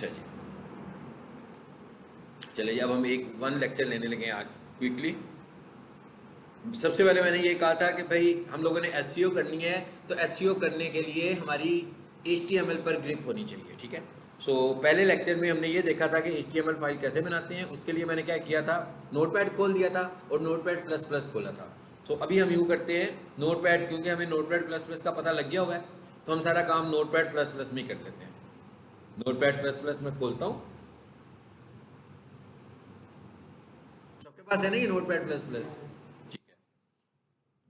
अच्छा जी, चलिए अब हम एक वन लेक्चर लेने लगे हैं आज क्विकली। सबसे पहले मैंने ये कहा था कि भाई हम लोगों ने एसईओ करनी है, तो एसईओ करने के लिए हमारी एचटीएमएल पर ग्रिप होनी चाहिए, ठीक है। सो पहले लेक्चर में हमने ये देखा था कि एचटीएमएल फाइल कैसे बनाते हैं। उसके लिए मैंने क्या किया था, नोटपैड खोल दिया था और नोटपैड प्लस प्लस खोला था। सो अभी हम यूँ करते हैं नोटपैड, क्योंकि हमें नोटपैड प्लस प्लस का पता लग गया हुआ है, तो हम सारा काम नोटपैड प्लस प्लस में कर लेते हैं। नोटपैड प्लस प्लस में खोलता हूँ, सबके पास है ना ये नोटपैड प्लस प्लस, ठीक है।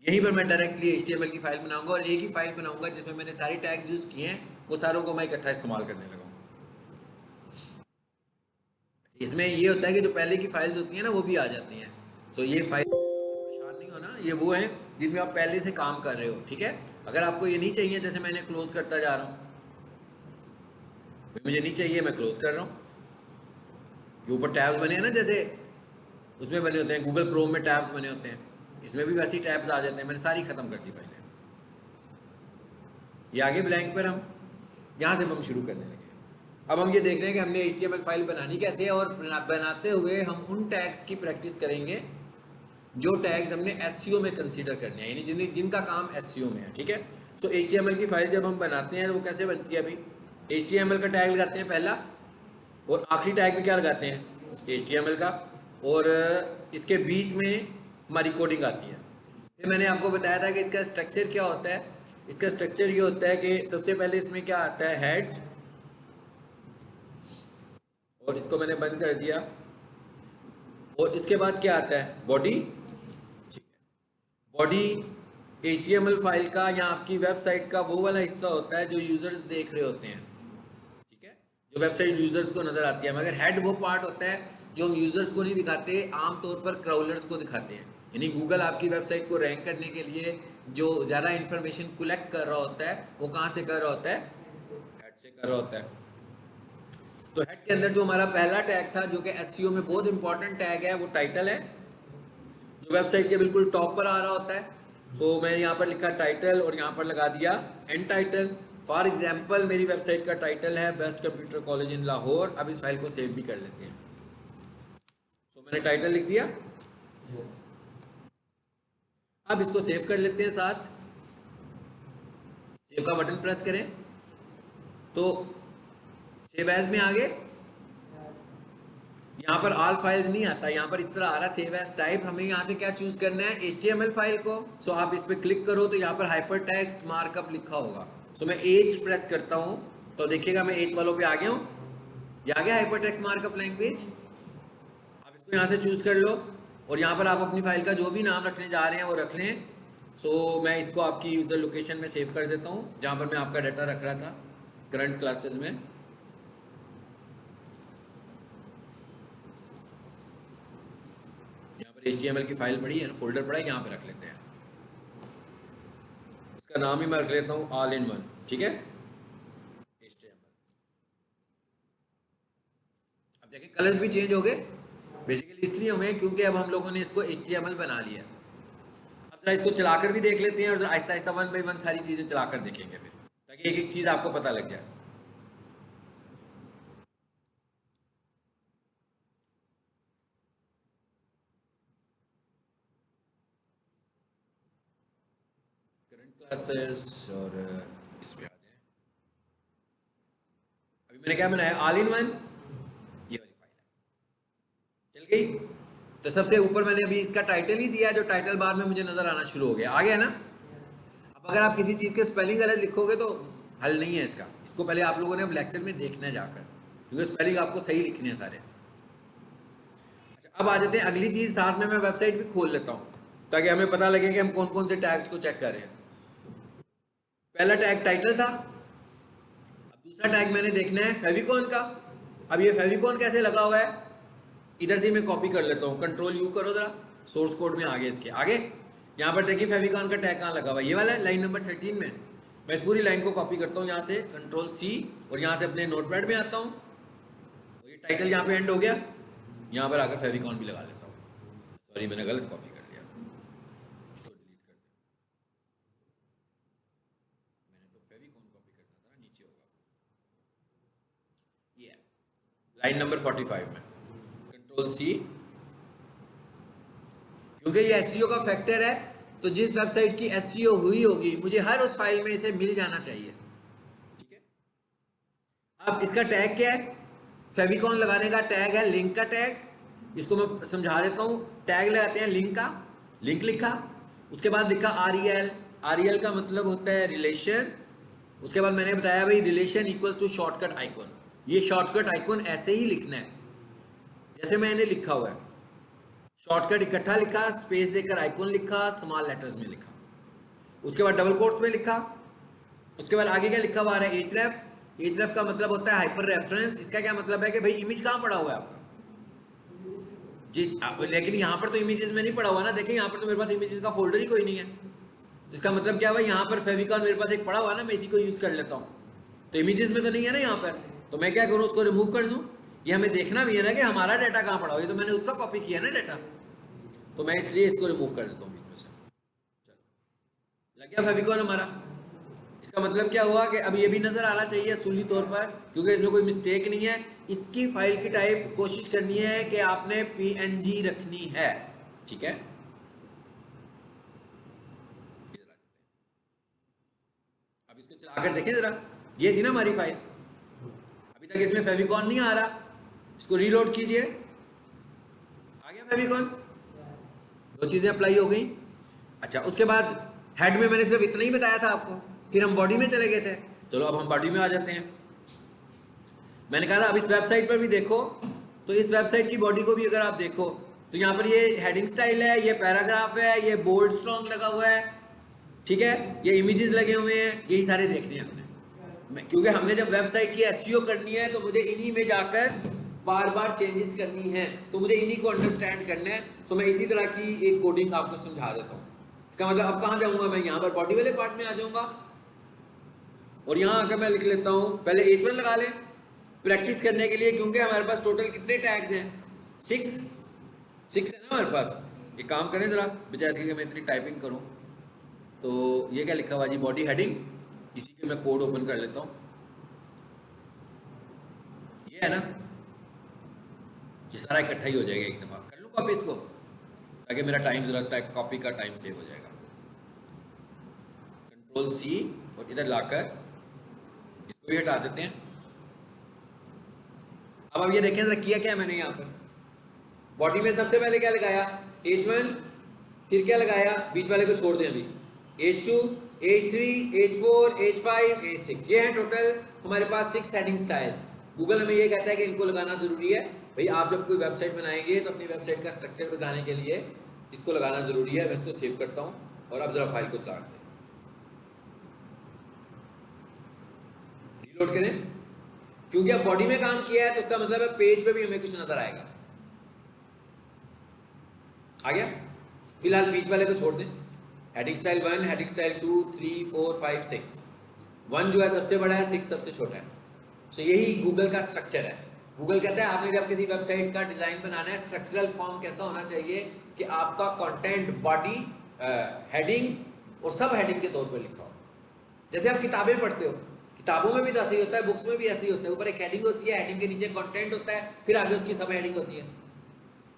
यहीं पर मैं डायरेक्टली HTML की फाइल बनाऊंगा और एक ही फाइल बनाऊंगा जिसमें मैंने सारी टैग्स यूज किए हैं, वो सारों को मैं इकट्ठा इस्तेमाल करने लगा हूँ। इसमें ये होता है कि जो पहले की फाइल्स होती हैं ना वो भी आ जाती हैं। सो ये फाइल, परेशान नहीं होना, ये वो है जिनमें आप पहले से काम कर रहे हो, ठीक है। अगर आपको ये नहीं चाहिए, जैसे मैंने क्लोज करता जा रहा हूँ, मुझे नहीं चाहिए, मैं क्लोज कर रहा हूँ। ये ऊपर टैब्स बने हैं ना, जैसे उसमें बने होते हैं, गूगल क्रोम में टैब्स बने होते हैं, इसमें भी वैसे ही टैब्स आ जाते हैं। मैंने सारी खत्म कर दी फाइलें, ये आगे ब्लैंक पर हम यहाँ से हम शुरू करने लगे। अब हम ये देख रहे हैं कि हमने HTML फाइल बनानी कैसे है, और बनाते हुए हम उन टैग्स की प्रैक्टिस करेंगे जो टैग्स हमने SEO में कंसीडर करने हैं, यानी जिनका काम SEO में है, ठीक है। सो HTML की फाइल जब हम बनाते हैं तो वो कैसे बनती है। अभी HTML का टैग लगाते हैं पहला, और आखिरी टैग में क्या लगाते हैं, HTML का, और इसके बीच में हमारी कोडिंग आती है। फिर मैंने आपको बताया था कि इसका स्ट्रक्चर क्या होता है। इसका स्ट्रक्चर ये होता है कि सबसे पहले इसमें क्या आता है, हेड, और इसको मैंने बंद कर दिया, और इसके बाद क्या आता है, बॉडी। बॉडी HTML फाइल का या आपकी वेबसाइट का वो वाला हिस्सा होता है जो यूजर्स देख रहे होते हैं, ठीक है, जो वेबसाइट यूजर्स को नजर आती है। मगर हेड वो पार्ट होता है जो हम यूजर्स को नहीं दिखाते, आमतौर पर क्राउलर्स को दिखाते हैं। यानी गूगल आपकी वेबसाइट को रैंक करने के लिए जो ज़्यादा इंफॉर्मेशन कलेक्ट कर रहा होता है, वो कहाँ से कर रहा होता है, हेड से कर रहा होता है। तो हेड के अंदर जो हमारा पहला टैग था, जो कि SEO में बहुत इंपॉर्टेंट टैग है, वो टाइटल है, जो वेबसाइट के बिल्कुल टॉप पर आ रहा होता है। सो मैंने यहाँ पर लिखा टाइटल और यहाँ पर लगा दिया एंड टाइटल। फॉर एग्जाम्पल मेरी वेबसाइट का टाइटल है best computer college in Lahore. अब इस फाइल को सेव भी कर लेते हैं। सो मैंने टाइटल लिख दिया, अब इसको सेव कर लेते हैं। साथ सेव का बटन प्रेस करें तो सेव एज में आ गए। यहाँ पर ऑल फाइल्स नहीं आता, यहाँ पर इस तरह आ रहा सेव एज टाइप। हमें यहाँ से क्या चूज करना है, HTML फाइल को। सो आप इस पर क्लिक करो तो यहाँ पर हाइपर टेक्स्ट मार्कअप लिखा होगा। सो मैं H प्रेस करता हूँ तो देखिएगा मैं H वालों पे आ गया हूँ, ये आ गया हाइपर टेक्स्ट मार्कअप लैंग्वेज। आप इसको यहाँ से चूज कर लो, और यहाँ पर आप अपनी फाइल का जो भी नाम रखने जा रहे हैं वो रख लें। सो मैं इसको आपकी यूजर लोकेशन में सेव कर देता हूँ, जहाँ पर मैं आपका डाटा रख रहा था करंट क्लासेस में। यहाँ पर HTML की फाइल पड़ी है, फोल्डर पड़ा है, यहाँ पे रख लेते हैं। इसका नाम ही मैं रख लेता हूँ ऑल इन वन, ठीक है, HTML। अब देखिए कलर्स भी चेंज हो गए, बेसिकली इसलिए हुए क्योंकि अब हम लोगों ने इसको HTML बना लिया। अब जरा इसको चलाकर भी देख लेते हैं, और Aahista Aahista one by one सारी चीज़ें चलाकर देखेंगे फिर, ताकि एक एक चीज़ आपको पता लग जाए। करंट क्लासेस, और इस पे आ जाए। अभी मैंने क्या बनाया, ऑल इन वन, ये वाली फाइल है, चल गई। तो सबसे ऊपर मैंने अभी इसका टाइटल ही दिया, जो टाइटल बार में मुझे नजर आना शुरू हो गया, आ गया ना। अब अगर आप किसी चीज़ के स्पेलिंग गलत लिखोगे तो हल नहीं है इसका, इसको पहले आप लोगों ने अब लेक्चर में देखना है जाकर, क्योंकि स्पेलिंग आपको सही लिखने हैं सारे। अच्छा अब आ जाते हैं अगली चीज़, साथ में मैं वेबसाइट भी खोल लेता हूँ ताकि हमें पता लगे कि हम कौन कौन से टैग्स को चेक कर रहे हैं। पहला टैग टाइटल था, अब दूसरा टैग मैंने देखना है फेविकॉन का। अब ये फेविकॉन कैसे लगा हुआ है, इधर से मैं कॉपी कर लेता हूँ, कंट्रोल यू करो जरा, सोर्स कोड में आगे इसके आगे यहाँ पर देखिए फेविकॉन का टैग कहाँ लगा हुआ है, ये वाला है लाइन नंबर 13 में। मैं इस पूरी लाइन को कॉपी करता हूँ यहाँ से, कंट्रोल C, और यहाँ से अपने नोटपैड में आता हूँ, और ये टाइटल यहाँ पे एंड हो गया, यहाँ पर आकर फेविकॉन भी लगा लेता हूँ। सॉरी मैंने गलत कॉपी कर दिया, इसको डिलीट कर दिया, मैंने तो फेविकॉन कॉपी करना था ना, नीचे होगा ये है। लाइन नंबर 45 में कंट्रोल सी, क्योंकि ये एसईओ का फैक्टर है, तो जिस वेबसाइट की एसईओ हुई होगी मुझे हर उस फाइल में इसे मिल जाना चाहिए। ठीक है, अब इसका टैग क्या है? फेविकॉन लगाने का टैग है लिंक का टैग। इसको मैं समझा देता हूँ। टैग लगाते हैं लिंक का, लिंक लिखा, उसके बाद लिखा REL। REL का मतलब होता है रिलेशन। उसके बाद मैंने बताया भाई relation equal to shortcut icon. ये शॉर्टकट आइकॉन ऐसे ही लिखना है जैसे मैंने लिखा हुआ है। शॉर्टकट इकट्ठा लिखा, स्पेस देकर आइकॉन लिखा, स्मॉल लेटर्स में लिखा, उसके बाद डबल कोट्स में लिखा। उसके बाद आगे क्या लिखा हुआ है? href। href का मतलब होता है हाइपर रेफरेंस। इसका क्या मतलब है कि भाई इमेज कहाँ पड़ा हुआ है आपका? लेकिन यहाँ पर तो इमेजेस में नहीं पड़ा हुआ ना। देखिए यहाँ पर तो मेरे पास इमेजेस का फोल्डर ही कोई नहीं है। तो इसका मतलब क्या हुआ? यहाँ पर फेविकॉन मेरे पास एक पड़ा हुआ ना, मैं इसी को यूज कर लेता हूँ। तो इमेजेस में तो नहीं है ना यहाँ पर, तो मैं क्या करूँ? उसको रिमूव कर दूँ। ये हमें देखना भी है ना कि हमारा डाटा कहाँ पड़ा हुआ है। तो मैंने उसका कॉपी किया ना डाटा, तो मैं इसलिए इसको रिमूव कर देता हूँ बीच में से। चलो, लग गया फेविकॉन हमारा। इसका मतलब क्या हुआ कि अब ये भी नजर आना चाहिए सूली तौर पर, क्योंकि इसमें कोई मिस्टेक नहीं है। इसकी फाइल की टाइप कोशिश करनी है कि आपने PNG रखनी है। ठीक है, अब इसको चलाकर देखें जरा। ये थी ना हमारी फाइल, अभी तक इसमें फेविकॉन नहीं आ रहा। इसको रीलोड कीजिए, आ गया फेविकॉन। दो चीजें अप्लाई हो गई। अच्छा, उसके बाद हेड में मैंने सिर्फ इतना ही बताया था आपको, फिर हम बॉडी में चले गए थे। चलो अब हम बॉडी में आ जाते हैं। मैंने कहा था अब इस वेबसाइट पर भी देखो, तो इस वेबसाइट की बॉडी को भी अगर आप देखो तो यहाँ पर ये हेडिंग स्टाइल है, ये पैराग्राफ है, ये बोल्ड स्ट्रॉन्ग लगा हुआ है। ठीक है, ये इमेजेस लगे हुए हैं, यही सारे देखने हैं हमने। क्योंकि हमने जब वेबसाइट की एसईओ करनी है तो मुझे इन्हीं में जाकर बार बार चेंजेस करनी है, तो मुझे इन्हीं को अंडरस्टैंड करना है। तो मैं इसी तरह की एक कोडिंग आपको समझा देता हूँ। इसका मतलब अब कहाँ जाऊँगा मैं? यहाँ पर बॉडी वाले पार्ट में आ जाऊँगा, और यहाँ आकर मैं लिख लेता हूँ, पहले H1 लगा लें प्रैक्टिस करने के लिए, क्योंकि हमारे पास टोटल कितने टैग्स हैं? 6 है ना हमारे पास। एक काम करें जरा, बजाय इसके कि मैं इतनी टाइपिंग करूँ। तो ये क्या लिखा हुआ जी? Body heading. इसी के मैं कोड ओपन कर लेता हूँ। ये है ना, ये सारा इकट्ठा ही हो जाएगा एक दफ़ा। कर लूँ कॉपी इसको, ताकि मेरा टाइम जरा कॉपी का टाइम सेव हो जाएगा। कंट्रोल C, और इधर लाकर इसको भी हटा देते हैं। अब ये देखें जरा किया क्या है मैंने यहाँ पर। बॉडी में सबसे पहले क्या लगाया? H1, फिर क्या लगाया? बीच वाले को छोड़ दें अभी। H2, H3, H4, H5, H6, ये है टोटल हमारे पास 6 हेडिंग स्टाइल्स। गूगल हमें ये कहता है कि इनको लगाना जरूरी है। भाई आप जब कोई वेबसाइट बनाएंगे तो अपनी वेबसाइट का स्ट्रक्चर बताने के लिए इसको लगाना जरूरी है। मैं इसको सेव करता हूँ, और अब जरा फाइल को चला दें, रीलोड करें। क्योंकि अब बॉडी में काम किया है तो इसका मतलब है पेज पे भी हमें कुछ नजर आएगा। आ गया? फिलहाल बीच वाले को छोड़ दें। Heading style 1, heading style 2, 3, 4, 5, 6। 1 जो है सबसे बड़ा है, 6 सबसे छोटा है। तो यही गूगल का स्ट्रक्चर है। गूगल कहता है आपने जब किसी वेबसाइट का डिजाइन बनाना है, स्ट्रक्चरल फॉर्म कैसा होना चाहिए कि आपका कंटेंट बॉडी, हेडिंग और सब हेडिंग के तौर पर लिखा हो। जैसे आप किताबें पढ़ते हो, किताबों में भी तो ऐसे ही होता है, बुक्स में भी ऐसे ही होता है। ऊपर एक हेडिंग होती है, हेडिंग के नीचे कंटेंट होता है, फिर आगे उसकी सब हेडिंग होती है।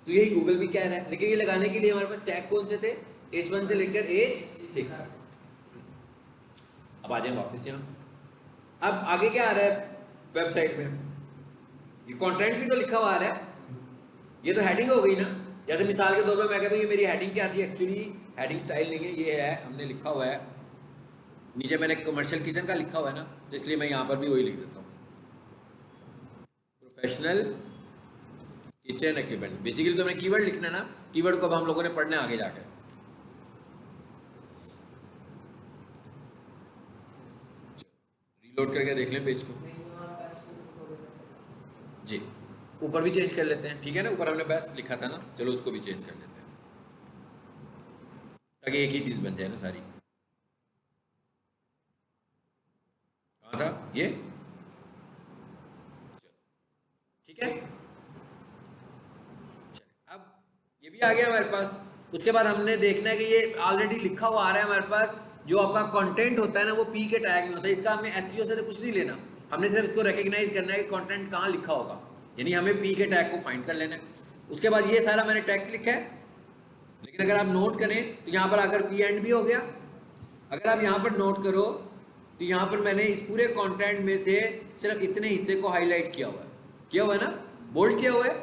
तो यही गूगल भी कह रहा है। लेकिन ये लगाने के लिए हमारे पास टैग कौन से थे? H1 से लेकर H6 तक। अब आ जाए वापस यहाँ। अब आगे क्या आ रहा है वेबसाइट में? ये कंटेंट भी तो लिखा हुआ आ रहा है। ये तो हेडिंग हो गई ना। जैसे मिसाल के तौर पर मैं कहता हूँ ये मेरी हेडिंग क्या थी? एक्चुअली हेडिंग स्टाइल नहीं है, ये है हमने लिखा हुआ है नीचे, मैंने कमर्शियल किचन का लिखा हुआ है ना, तो इसलिए मैं यहाँ पर भी वही लिख देता हूँ, प्रोफेशनल किचन इक्विपमेंट। बेसिकली तो मैं कीवर्ड लिखना है ना, कीवर्ड को अब हम लोगों ने पढ़ना है आगे जाकर। रीलोड करके देख लें पेज को जी। ऊपर भी चेंज कर लेते हैं, ठीक है ना? ऊपर हमने बेस्ट लिखा था ना, चलो उसको भी चेंज कर लेते हैं ताकि एक ही चीज बन जाए ना सारी। कहाँ था ये? ठीक है, अब ये भी आ गया हमारे पास। उसके बाद हमने देखना है कि ये ऑलरेडी लिखा हुआ आ रहा है हमारे पास। जो आपका कंटेंट होता है ना, वो P के टैग में होता है। इसका हमें एसईओ से तो कुछ नहीं लेना, हमने सिर्फ इसको रिकॉग्नाइज करना है कि कंटेंट कहाँ लिखा होगा। यानी हमें पी के टैग को फाइंड कर लेना है। उसके बाद ये सारा मैंने टेक्स्ट लिखा है, लेकिन अगर आप नोट करें तो यहाँ पर आकर पी एंड भी हो गया। अगर आप यहाँ पर नोट करो तो यहाँ पर मैंने इस पूरे कंटेंट में से सिर्फ इतने हिस्से को हाईलाइट किया हुआ है ना, बोल्ड किया हुआ है।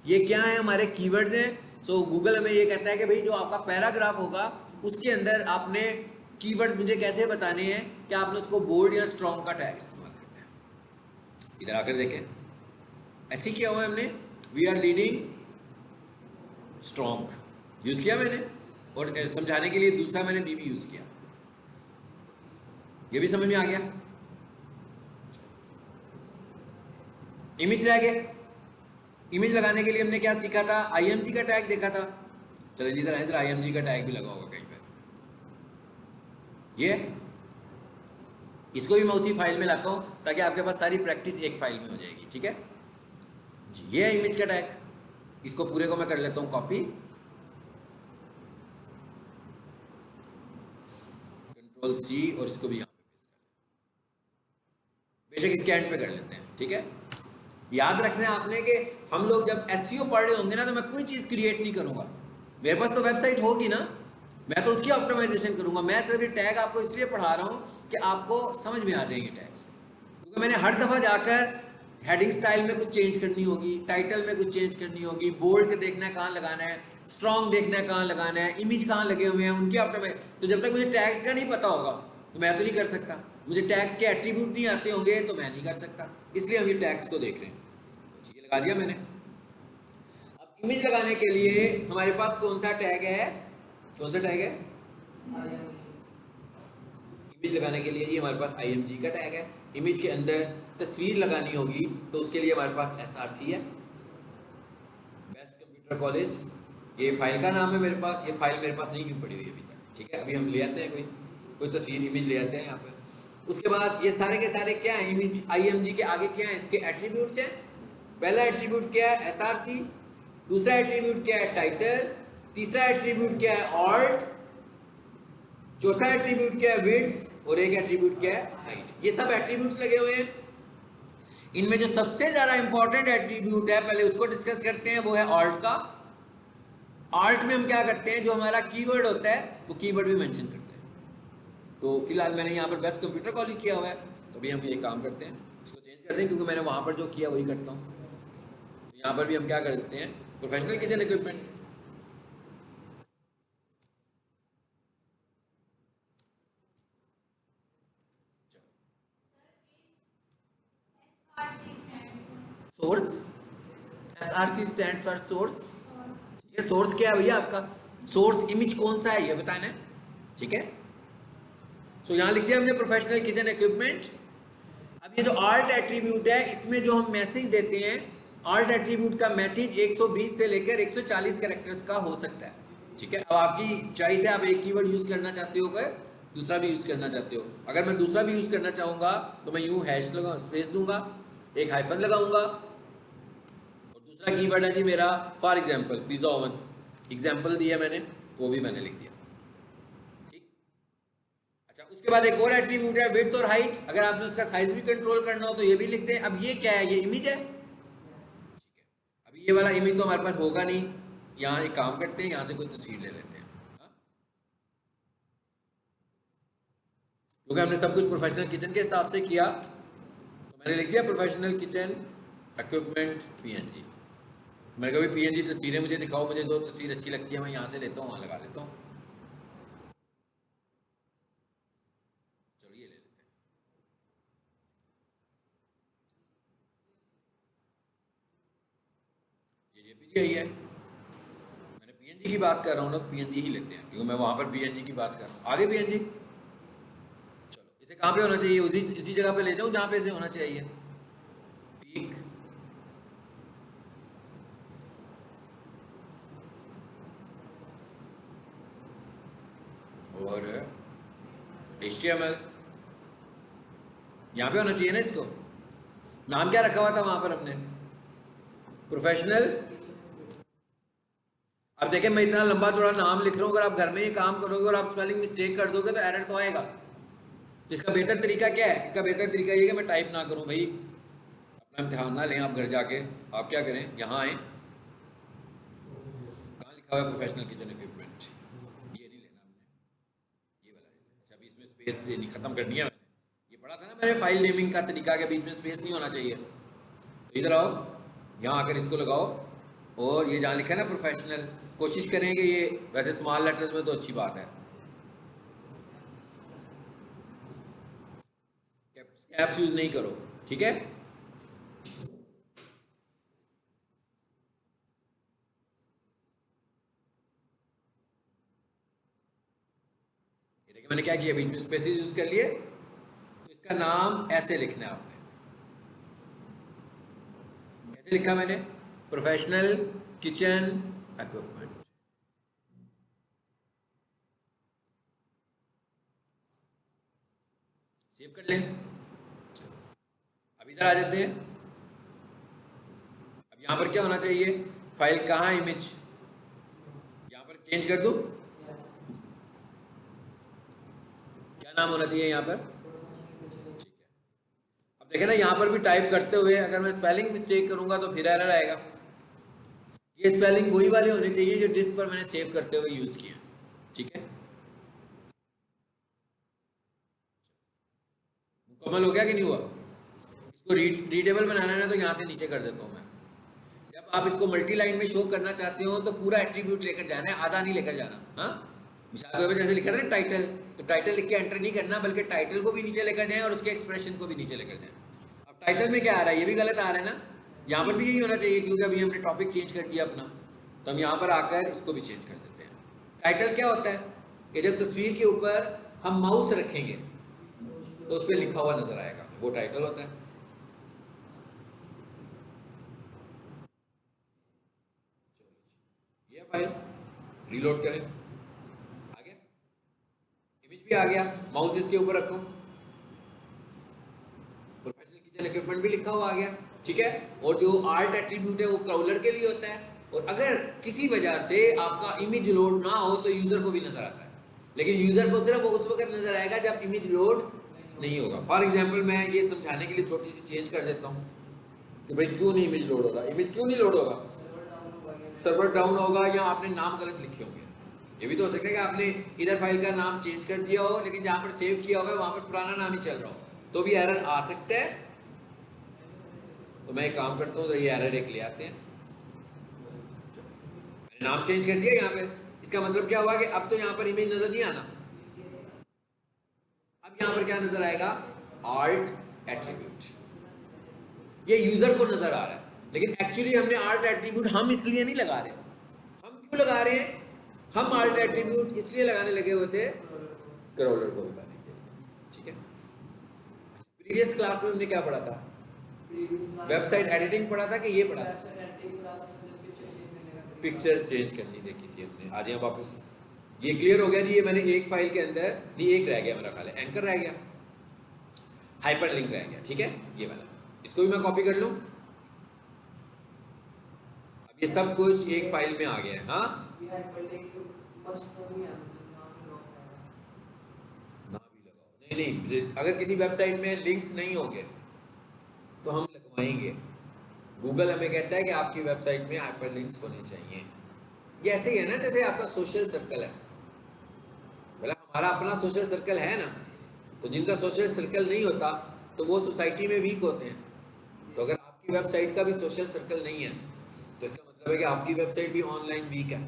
ये क्या है, हमारे कीवर्ड्स हैं। सो गूगल हमें ये कहता है कि भाई जो आपका पैराग्राफ होगा उसके अंदर आपने कीवर्ड्स मुझे कैसे बताने हैं कि आपने उसको बोल्ड या स्ट्रॉन्ग का टैग इस्तेमाल करना है। इधर आकर देखें, ऐसे किया हुआ है हमने, we are leading strong use किया मैंने, और समझाने के लिए दूसरा मैंने बी यूज किया। ये भी समझ में आ गया। इमेज रह गया। इमेज लगाने के लिए हमने क्या सीखा था, आईएमजी का टैग देखा था। चलिए इधर आईएमजी का टैग भी लगा होगा कहीं पे। ये इसको भी मैं उसी फाइल में लाता हूं ताकि आपके पास सारी प्रैक्टिस एक फाइल में हो जाएगी। ठीक है जी, ये है इमेज का टैग। इसको पूरे को मैं कर लेता हूं कॉपी, कंट्रोल सी, और इसको भी यहां पे पेस्ट कर लेते हैं। बेशक इसके एंड पे कर लेते हैं। ठीक है, याद रखना है आपने कि हम लोग जब एसईओ पढ़ रहे होंगे ना तो मैं कोई चीज क्रिएट नहीं करूंगा। मेरे पास तो वेबसाइट होगी ना, मैं तो उसकी ऑप्टिमाइजेशन करूंगा। मैं सिर्फ ये टैग आपको इसलिए पढ़ा रहा हूं कि आपको समझ में आ जाएंगे टैग्स, क्योंकि मैंने हर दफा जाकर हेडिंग स्टाइल में कुछ चेंज करनी होगी, टाइटल में कुछ चेंज करनी होगी, बोल्ड देखना है कहाँ लगाना है, स्ट्रॉन्ग देखना है कहाँ लगाना है, इमेज कहाँ लगे हुए हैं उनकी ऑप्टिमाइज। तो जब तक मुझे टैग्स का नहीं पता होगा तो मैं तो नहीं कर सकता। मुझे टैग्स के एट्रीब्यूट नहीं आते होंगे तो मैं नहीं कर सकता। इसलिए हम ये टैग्स को देख रहे हैं। ये लगा दिया मैंने। अब इमेज लगाने के लिए हमारे पास कौन सा टैग है, कौन सा टैग है इमेज लगाने के लिए? ये हमारे पास IMG का टैग है। इमेज के अंदर तस्वीर लगानी होगी तो उसके लिए हमारे पास SRC है, बेस्ट कंप्यूटर कॉलेज। ये फाइल का नाम है मेरे पास। ये फाइल मेरे पास नहीं क्यों पड़ी हुई अभी तक। ठीक है, अभी हम ले आते हैं कोई तस्वीर, इमेज ले आते हैं यहाँ पर। उसके बाद ये सारे के सारे क्या है, इमेज IMG के आगे क्या है, इसके एट्रीब्यूट्स हैं। पहला एट्रीब्यूट क्या है, SRC। दूसरा एट्रीब्यूट क्या है, टाइटल। तीसरा एट्रीब्यूट क्या है, ऑल्ट। चौथा एट्रीब्यूट क्या है, विड्थ। और एक एट्रीब्यूट क्या है, हाइट। ये सब एट्रीब्यूट्स लगे हुए हैं। इनमें जो सबसे ज्यादा इंपॉर्टेंट एट्रीब्यूट है पहले उसको डिस्कस करते हैं, वो है ऑल्ट का। ऑल्ट में हम क्या करते हैं, जो हमारा कीवर्ड होता है वो कीवर्ड भी मेंशन करते हैं। तो फिलहाल मैंने यहाँ पर बेस्ट कंप्यूटर कॉलेज किया हुआ है, तो अभी हम ये काम करते हैं, इसको चेंज कर दें क्योंकि मैंने वहाँ पर जो किया वही करता हूँ। तो यहाँ पर भी हम क्या कर देते हैं, professional kitchen equipment. Source, SRC stand for source. ये सोर्स क्या है भैया आपका, सोर्स इमेज कौन सा है ये बताना है। ठीक है, सो यहाँ लिख दिया हमने प्रोफेशनल किचन इक्विपमेंट। अब ये जो आर्ट एट्रीब्यूट है इसमें जो हम मैसेज देते हैं, आर्ट एट्रीब्यूट का मैसेज 120 से लेकर 140 कैरेक्टर्स का हो सकता है। ठीक है, अब आपकी चॉइस है, आप एक कीवर्ड यूज करना चाहते हो क्या, दूसरा भी यूज करना चाहते हो। अगर मैं दूसरा भी यूज करना चाहूंगा तो मैं यूं हैश लगा स्पेस दूंगा, एक हाइफन लगाऊंगा, और दूसरा कीवर्ड है जी मेरा for example pizza oven. Example दिया मैंने, वो भी मैंने लिख दिया। ठीक, अच्छा उसके बाद एक और एट्रीब्यूट है विड्थ और हाइट। अगर आपने उसका साइज भी कंट्रोल करना हो तो ये भी लिखते हैं। अब ये क्या है, ये इमेज है। ठीक है, अभी ये वाला इमेज तो हमारे पास होगा नहीं, यहाँ एक काम करते हैं, यहाँ से कोई तस्वीर ले लेते हैं। क्योंकि हमने सब कुछ प्रोफेशनल किचन के हिसाब से किया तो मैंने लिख दिया प्रोफेशनल किचन इक्विपमेंट PNG। मैंने कहा PNG तस्वीरें मुझे दिखाओ, मुझे जो तस्वीर अच्छी लगती है मैं यहाँ से लेता हूँ, वहाँ लगा लेता हूँ। चलो ये ले लेते हैं। ये JPG आई है, मैंने PNG की बात कर रहा हूँ ना, तो PNG ही लेते हैं क्योंकि मैं वहाँ पर PNG की बात कर रहा हूँ। आगे PNG, इसे कहाँ पे होना चाहिए, इसी जगह पे ले जाऊं जहां पे इसे होना चाहिए। पीक, और HTML यहां पे होना चाहिए ना। इसको नाम क्या रखा हुआ था वहां पर हमने, प्रोफेशनल। अब देखें मैं इतना लंबा चौड़ा नाम लिख रहा हूं, अगर आप घर में ये काम करोगे और आप स्पेलिंग मिस्टेक कर दोगे तो एरर तो आएगा। तो इसका बेहतर तरीका क्या है, इसका बेहतर तरीका ये कि मैं टाइप ना करूं भाई, अपना इम्तिहान ना लें आप, घर जाके आप क्या करें, यहाँ आए, कहाँ लिखा हुआ है प्रोफेशनल किचन इक्विपमेंट, ये नहीं लेना हमने, ये वाला लेना। अच्छा अभी इसमें स्पेस देनी खत्म करनी है मैंने, ये पढ़ा था ना मैंने फाइल नेमिंग का तरीका के बीच में स्पेस नहीं होना चाहिए। तो इधर आओ, यहाँ आकर इसको लगाओ, और ये जहाँ लिखा है ना प्रोफेशनल, कोशिश करें कि ये वैसे स्मॉल लेटर्स में तो अच्छी बात है, कैप्स यूज नहीं करो, ठीक है। ये देखिए मैंने क्या किया, बीच में स्पेसेस यूज कर लिए, तो इसका नाम ऐसे लिखना है आपने, ऐसे लिखा मैंने, प्रोफेशनल किचन इक्विपमेंट। सेव कर लें। अब इधर आ जाते हैं, अब यहां पर क्या होना चाहिए, फाइल कहाँ, इमेज, यहां पर चेंज कर दूं, क्या नाम होना चाहिए यहाँ पर, ठीक है। अब देखें ना यहाँ पर भी टाइप करते हुए अगर मैं स्पेलिंग मिस्टेक करूंगा तो फिर एरर आएगा। ये स्पेलिंग वही वाले होने चाहिए जो डिस्क पर मैंने सेव करते हुए यूज किया, ठीक है। मुकम्मल हो गया कि नहीं हुआ, इसको रीडेबल बनाना है ना, तो यहाँ से नीचे कर देता हूँ मैं। जब आप इसको मल्टी लाइन में शो करना चाहते हो तो पूरा एट्रीब्यूट लेकर जाना है, आधा नहीं लेकर जाना। हाँ, मिसाल के तौर पर जैसे लिखा था ना टाइटल, तो टाइटल लिख के एंटर नहीं करना, बल्कि टाइटल को भी नीचे लेकर जाएं और उसके एक्सप्रेशन को भी नीचे लेकर जाएं। अब टाइटल में क्या आ रहा है, ये भी गलत आ रहा है ना, यहाँ पर भी यही होना चाहिए, क्योंकि अभी हमने टॉपिक चेंज कर दिया अपना, तो हम यहाँ पर आकर इसको भी चेंज कर देते हैं। टाइटल क्या होता है कि जब तस्वीर के ऊपर हम माउस रखेंगे तो उस पर लिखा हुआ नजर आएगा, वो टाइटल होता है। ये फाइल रीलोड करें, आ गया, इमेज भी आ गया, माउस इसके ऊपर रखो, प्रोफेशनल किचन इक्विपमेंट भी लिखा हुआ आ गया, ठीक है। और जो आर्ट एट्रीब्यूट है वो क्रॉलर के लिए होता है, और अगर किसी वजह से आपका इमेज लोड ना हो तो यूजर को भी नजर आता है, लेकिन यूजर को सिर्फ उस वक्त नजर आएगा जब इमेज लोड नहीं होगा। फॉर एग्जाम्पल मैं ये समझाने के लिए छोटी सी चेंज कर देता हूँ कि भाई क्यों नहीं इमेज लोड हो रहा, इमेज क्यों नहीं लोड होगा, सर्वर डाउन होगा या आपने नाम गलत लिखे होंगे। ये भी तो हो सकता है कि आपने इधर फाइल का नाम चेंज कर दिया हो, लेकिन जहां पर सेव किया हुआ है वहां पर पुराना नाम ही चल रहा हो, तो भी एरर आ सकता है। तो मैं एक काम करता हूँ, ये एरर एक ले आते हैं, मैंने नाम चेंज कर दिया यहाँ पे, इसका मतलब क्या हुआ कि अब तो यहाँ पर इमेज नजर नहीं आना, अब यहाँ पर क्या नजर आएगा, आर्ट एट्रीब्यूट, ये यूजर को नजर आ रहा है, लेकिन एक्चुअली हमने आर्ट एट्रीब्यूट हम इसलिए नहीं लगा रहे। हम क्यों लगा रहे हैं, हम आर्ट एट्रीब्यूट इसलिए लगाने लगे हुए थे क्रॉलर को बताने के लिए, ठीक है। प्रीवियस क्लास में हमने क्या पढ़ा था, वेबसाइट एडिटिंग पढ़ा था कि ये पढ़ा था, पिक्चर्स चेंज करनी देखी थी हमने। आ जाए वापस, ये क्लियर हो गया जी। ये मैंने एक फाइल के अंदर, नहीं एक रह गया मेरा ख्याल है, एंकर रह गया, हाइपर लिंक रह गया, ठीक है, ये वाला, इसको भी मैं कॉपी कर लूं। अब ये सब कुछ एक फाइल में आ गया है। हाँ, ना भी लगाओ, नहीं, अगर किसी वेबसाइट में लिंक्स नहीं होंगे तो हम लगवाएंगे। गूगल हमें कहता है कि आपकी वेबसाइट में हाइपर लिंक्स होने चाहिए। ये ऐसे ही है ना जैसे आपका सोशल सर्कल है, बोला हमारा अपना सोशल सर्कल है ना, तो जिनका सोशल सर्कल नहीं होता तो वो सोसाइटी में वीक होते हैं। तो अगर आपकी वेबसाइट का भी सोशल सर्कल नहीं है तो इसका मतलब है कि आपकी वेबसाइट भी ऑनलाइन वीक है।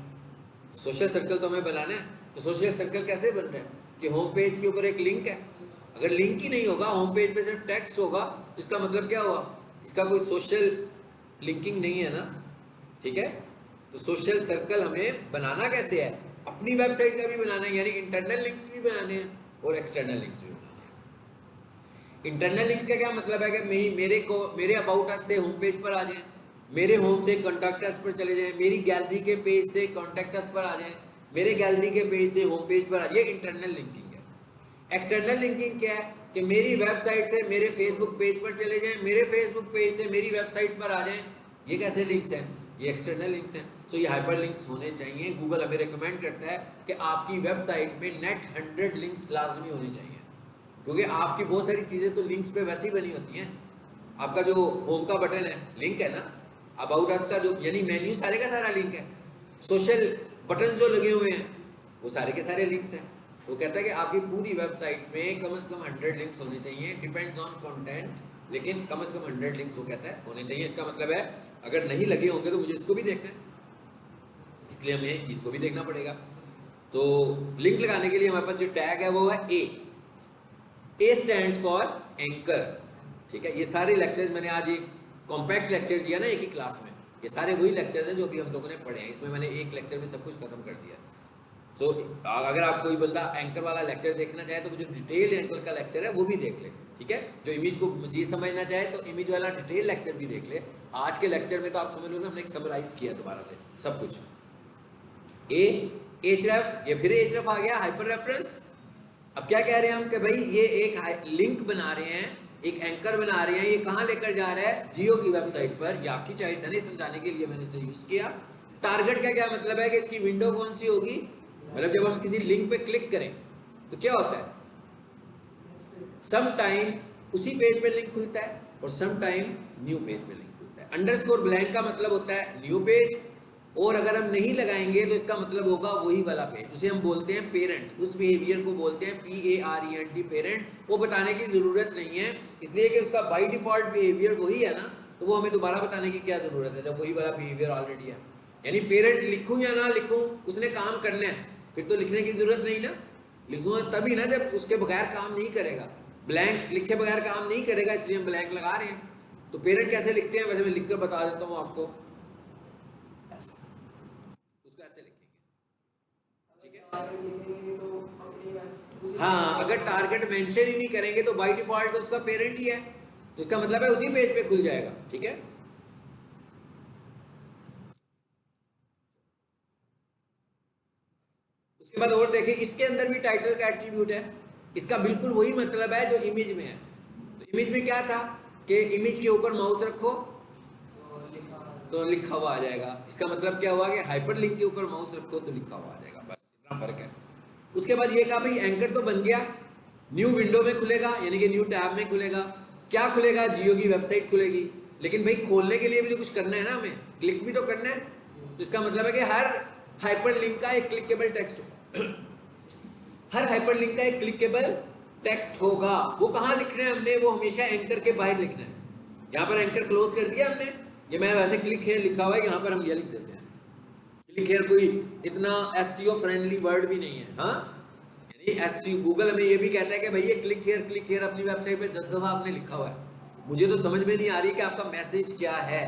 तो सोशल सर्कल तो हमें बनाना है, तो सोशल सर्कल कैसे बन रहा है कि होम पेज के ऊपर एक लिंक है, अगर लिंक ही नहीं होगा, होम पेज पे सिर्फ टेक्स्ट होगा, तो इसका मतलब क्या हुआ, इसका कोई सोशल लिंकिंग नहीं है ना, ठीक है। तो सोशल सर्कल हमें बनाना कैसे है, अपनी वेबसाइट का भी बनाना है, यानी इंटरनल लिंक्स भी बनाने हैं और एक्सटर्नल लिंक्स भी बनाने हैं। इंटरनल लिंक्स का क्या मतलब है कि मेरे अबाउट अस से होम पेज पर आ जाएं, मेरे होम से कॉन्टैक्ट अस पर चले जाएं, मेरी गैलरी के पेज से कॉन्टैक्ट अस पर आ जाएं, मेरे गैलरी के पेज से होम पेज पर आ जाए, इंटरनल लिंकिंग है। एक्सटर्नल लिंकिंग क्या है कि मेरी वेबसाइट से मेरे फेसबुक पेज पर चले जाएं, मेरे फेसबुक पेज से मेरी वेबसाइट पर आ जाएं। ये कैसे लिंक्स हैं, ये एक्सटर्नल लिंक्स हैं। सो ये हाइपर लिंक्स होने चाहिए। गूगल हमें रिकमेंड करता है कि आपकी वेबसाइट में नेट 100 लिंक्स लाजमी होने चाहिए, क्योंकि आपकी बहुत सारी चीज़ें तो लिंक्स पे वैसे ही बनी होती हैं। आपका जो होम का बटन है लिंक है ना, अबाउट अस का जो यानी मेन्यू सारे का सारा लिंक है, सोशल बटन जो लगे हुए हैं वो सारे के सारे लिंक्स हैं। वो कहता है कि आपकी पूरी वेबसाइट में कम से कम 100 लिंक्स होने चाहिए, डिपेंड्स ऑन कंटेंट, लेकिन कम से कम 100 लिंक्स वो कहता है होने चाहिए। इसका मतलब है अगर नहीं लगे होंगे तो मुझे इसको भी देखना है, इसलिए हमें इसको भी देखना पड़ेगा। तो लिंक लगाने के लिए हमारे पास जो टैग है वो है ए स्टैंड्स फॉर एंकर। ठीक है, ये सारे लेक्चर्स मैंने आज एक कॉम्पैक्ट लेक्चर दिया ना एक ही क्लास में, ये सारे वही लेक्चर्स हैं जो अभी हम लोगों ने पढ़े हैं, इसमें मैंने एक लेक्चर में सब कुछ खत्म कर दिया। सो अगर आप कोई बंदा एंकर वाला लेक्चर देखना चाहे तो वो जो डिटेल एंकर का लेक्चर है वो भी देख ले। ठीक है, जो इमेज को मजीद समझना चाहे तो इमेज वाला डिटेल लेक्चर भी देख ले। आज के लेक्चर में तो आप समझ लो ना, हमने एक समराइज किया दोबारा से सब कुछ। एचरेफ, ये फिर एचरेफ आ गया, हाइपर रेफरेंस। अब क्या कह रहे हैं हम कि भाई ये एक लिंक बना रहे हैं, एक एंकर बना रहे हैं, ये कहाँ लेकर जा रहा है, जियो की वेबसाइट पर। ये आपकी चॉइस है, नहीं समझाने के लिए मैंने इसे यूज किया। टारगेट का क्या मतलब है कि इसकी विंडो कौन सी होगी, मतलब जब हम किसी लिंक पे क्लिक करें तो क्या होता है, सम टाइम उसी पेज पे लिंक खुलता है और सम टाइम न्यू पेज पे लिंक खुलता है। अंडरस्कोर ब्लैंक का मतलब होता है न्यू पेज, और अगर हम नहीं लगाएंगे तो इसका मतलब होगा वही वाला पेज, उसे हम बोलते हैं पेरेंट। उस बिहेवियर को बोलते हैं PARENT, पेरेंट। वो बताने की जरूरत नहीं है, इसलिए कि उसका बाय डिफॉल्ट बिहेवियर वही है ना, तो वो हमें दोबारा बताने की क्या जरूरत है जब वही वाला बिहेवियर ऑलरेडी है। यानी पेरेंट लिखूं या ना लिखूं, उसने काम करना है, फिर तो लिखने की जरूरत नहीं ना। लिखूंगा तभी ना जब उसके बगैर काम नहीं करेगा, ब्लैंक लिखे बगैर काम नहीं करेगा, इसलिए हम ब्लैंक लगा रहे हैं। तो पेरेंट कैसे लिखते हैं वैसे मैं लिखकर बता देता हूँ आपको, उसको ऐसे लिखेंगे। ठीक है, हाँ, अगर टारगेट मेंशन ही नहीं करेंगे तो बाय डिफॉल्ट तो उसका पेरेंट ही है, तो इसका मतलब है उसी पेज पे खुल जाएगा। ठीक है, उसके बाद और देखिए, इसके अंदर भी टाइटल का एट्रीब्यूट है, इसका बिल्कुल वही मतलब है जो इमेज में है। तो इमेज में क्या था कि इमेज के ऊपर माउस रखो तो लिखा हुआ आ जाएगा। इसका मतलब क्या हुआ कि हाइपर लिंक के ऊपर माउस रखो तो लिखा हुआ आ जाएगा, बस इतना फर्क है। उसके बाद ये कहा भाई एंकर तो बन गया, न्यू विंडो में खुलेगा, यानी कि न्यू टैब में खुलेगा। क्या खुलेगा, जियो की वेबसाइट खुलेगी। लेकिन भाई खोलने के लिए भी तो कुछ करना है ना, हमें क्लिक भी तो करना है। तो इसका मतलब है कि हर हाइपर लिंक का एक क्लिकेबल टेक्स्ट हर हाइपर लिंक का एक क्लिकेबल टेक्स्ट होगा। वो कहाँ लिखना है हमने, वो हमेशा एंकर के बाहर लिखना है। यहाँ पर एंकर क्लोज कर दिया हमने, ये मैं वैसे क्लिक हेयर लिखा हुआ है, यहाँ पर हम ये लिख देते हैं। क्लिक हेयर कोई इतना SEO फ्रेंडली वर्ड भी नहीं है। हाँ, यानी SEO गूगल हमें ये भी कहता है कि भाई ये क्लिक हेयर अपनी वेबसाइट पे 10 दफा आपने लिखा हुआ है, मुझे तो समझ में नहीं आ रही कि आपका मैसेज क्या है।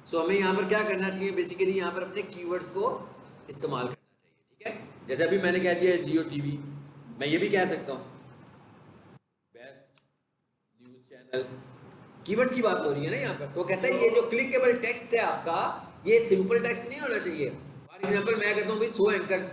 सो हमें यहाँ पर क्या करना चाहिए, बेसिकली यहाँ पर अपने कीवर्ड्स को इस्तेमाल करना चाहिए। ठीक है, जैसे अभी मैंने कह दिया जियो TV, मैं ये भी कह सकता हूँ बेस्ट न्यूज चैनल, कीवर्ड की बात हो रही है ना यहाँ पर। तो कहता है ये जो क्लिकेबल टेक्स्ट है आपका, ये सिंपल टेक्स्ट नहीं होना चाहिए। फॉर एग्जांपल मैं कहता हूँ भाई 100 एंकर्स,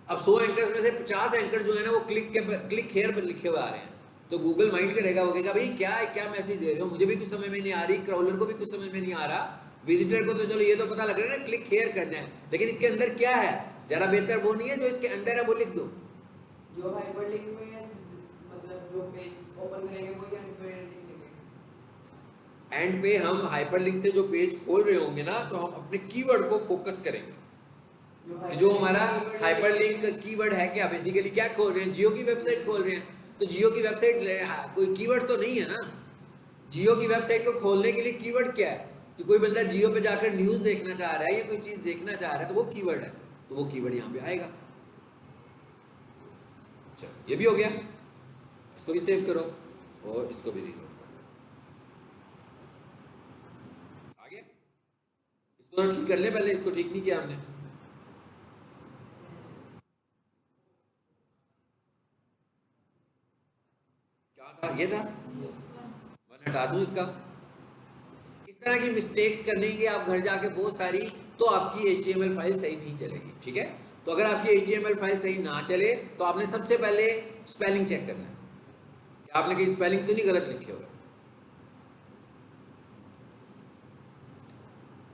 अब 100 एंकर्स में से 50 एंकर जो है ना वो क्लिक हेयर पर लिखे हुए आ रहे हैं, तो गूगल माइंड करेगा, वो कहेगा भाई क्या मैसेज दे रहे हो, मुझे भी कुछ समझ में नहीं आ रही, क्राउलर को भी कुछ समझ में नहीं आ रहा, विजिटर को तो चलो ये तो पता लग रहा है ना क्लिक हेयर करना है, लेकिन इसके अंदर क्या है, जरा बेहतर वो नहीं है जो इसके अंदर है वो लिख दो। जो हाइपरलिंक में मतलब जो पेज ओपन करेंगे वो एंड पे लिखेंगे। एंड पे हम हाइपरलिंक से जो पेज खोल रहे होंगे ना, तो हम अपने कीवर्ड को फोकस करेंगे कि जो हमारा हाइपरलिंक कीवर्ड है क्या, बेसिकली क्या खोल रहे हैं, जियो की वेबसाइट खोल रहे हैं, तो जियो की वेबसाइट कोई कीवर्ड तो नहीं है ना। जियो की वेबसाइट को खोलने के लिए कीवर्ड क्या है, कि कोई बंदा जियो पे जाकर न्यूज देखना चाह रहा है या कोई चीज देखना चाह रहा है, तो वो कीवर्ड है, तो वो कीवर्ड यहाँ पे आएगा। चलो ये भी हो गया, इसको भी सेव करो और इसको भी रीलोड करो। आगे इसको ठीक कर ले, पहले इसको ठीक नहीं किया हमने। क्या था, ये था, मैं हटा दूं इसका। इस तरह की मिस्टेक्स करने की आप घर जाके बहुत सारी, तो आपकी HTML फाइल सही नहीं चलेगी। ठीक है, तो अगर आपकी HTML फाइल सही ना चले तो आपने सबसे पहले स्पेलिंग चेक करना है कि आपने कहीं स्पेलिंग तो नहीं गलत लिखे हुए।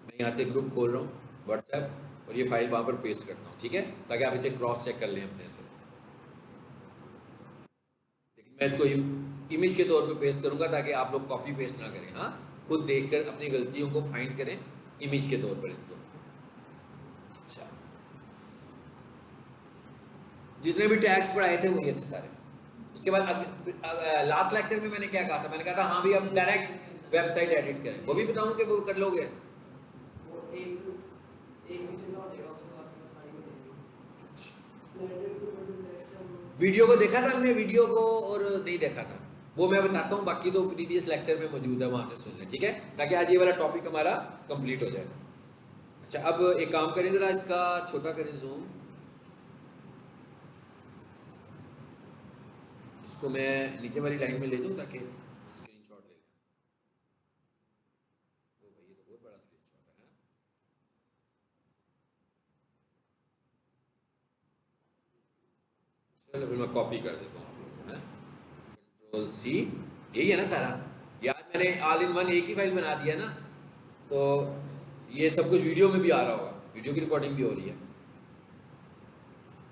मैं यहाँ से ग्रुप खोल रहा हूँ WhatsApp और ये फाइल वहां पर पेस्ट करता हूँ। ठीक है, ताकि आप इसे क्रॉस चेक कर लें अपने से। लेकिन मैं इसको इमेज के तौर पे पेस्ट करूंगा ताकि आप लोग कॉपी पेस्ट ना करें। हाँ, खुद देखकर अपनी गलतियों को फाइंड करें इमेज के तौर पर इसको। अच्छा, जितने भी टैग्स पढ़ाए थे वो ये थे सारे। उसके बाद लास्ट लेक्चर में मैंने क्या कहा था, मैंने कहा था हाँ भी अब डायरेक्ट वेबसाइट एडिट करें, वो भी बताऊं कि वो कर लोगे? वो एक मिशन का हो जाएगा, उसके बाद में सारी हो जाएगी। स्लाइडर को मतलब नेक्स्ट हम वीडियो को देखा था हमने, वीडियो को और नहीं देखा था वो मैं बताता हूँ, बाकी तो प्रीवियस लेक्चर में मौजूद है, वहां से सुन लें, ठीक है, ताकि आज ये वाला टॉपिक हमारा कंप्लीट हो जाए। अच्छा, अब एक काम करें, जरा इसका छोटा करें जूम, इसको मैं नीचे वाली लाइन में ले दूं ताकि स्क्रीनशॉट ले लें। ओ भाई, ये तो बहुत बड़ा स्क्रीनशॉट है। चलो फिर मैं कॉपी कर देता हूँ आप लोगों को, कंट्रोल सी, यही है ना सारा। यार मैंने ऑल इन वन एक ही फाइल बना दिया ना, तो ये सब कुछ वीडियो में भी आ रहा होगा, वीडियो की रिकॉर्डिंग भी हो रही है।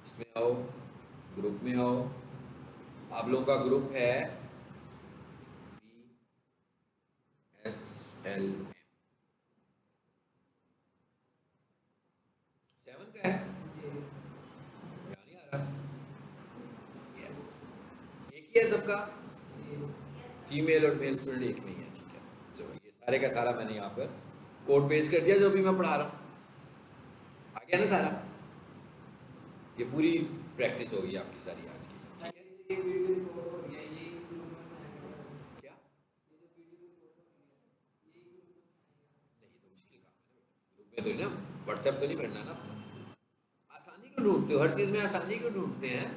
इसमें आओ, ग्रुप में आओ, आप लोगों का ग्रुप है SLM 7 का है, याद नहीं आ रहा, एक ही है सबका, फीमेल और मेल स्टूडेंट एक में ही है, ठीक है। चलो ये सारे का सारा मैंने यहाँ पर कोड पेस्ट कर दिया जो भी मैं पढ़ा रहा हूँ, आ गया ना सारा, ये पूरी प्रैक्टिस होगी आपकी सारी आज की, ठीक है। ये वीडियो रिकॉर्ड हो गया, ये ग्रुप में बनाएंगे। क्या? ये जो वीडियो रिकॉर्ड हो गया, ये ग्रुप में बनाएंगे। नहीं, तो मुश्किल काम है ना, ग्रुप में तो नहीं ना, व्हाट्सएप तो नहीं भरना ना अपना। आसानी क्यों ढूंढते हो, हर चीज में आसानी क्यों ढूंढते हैं?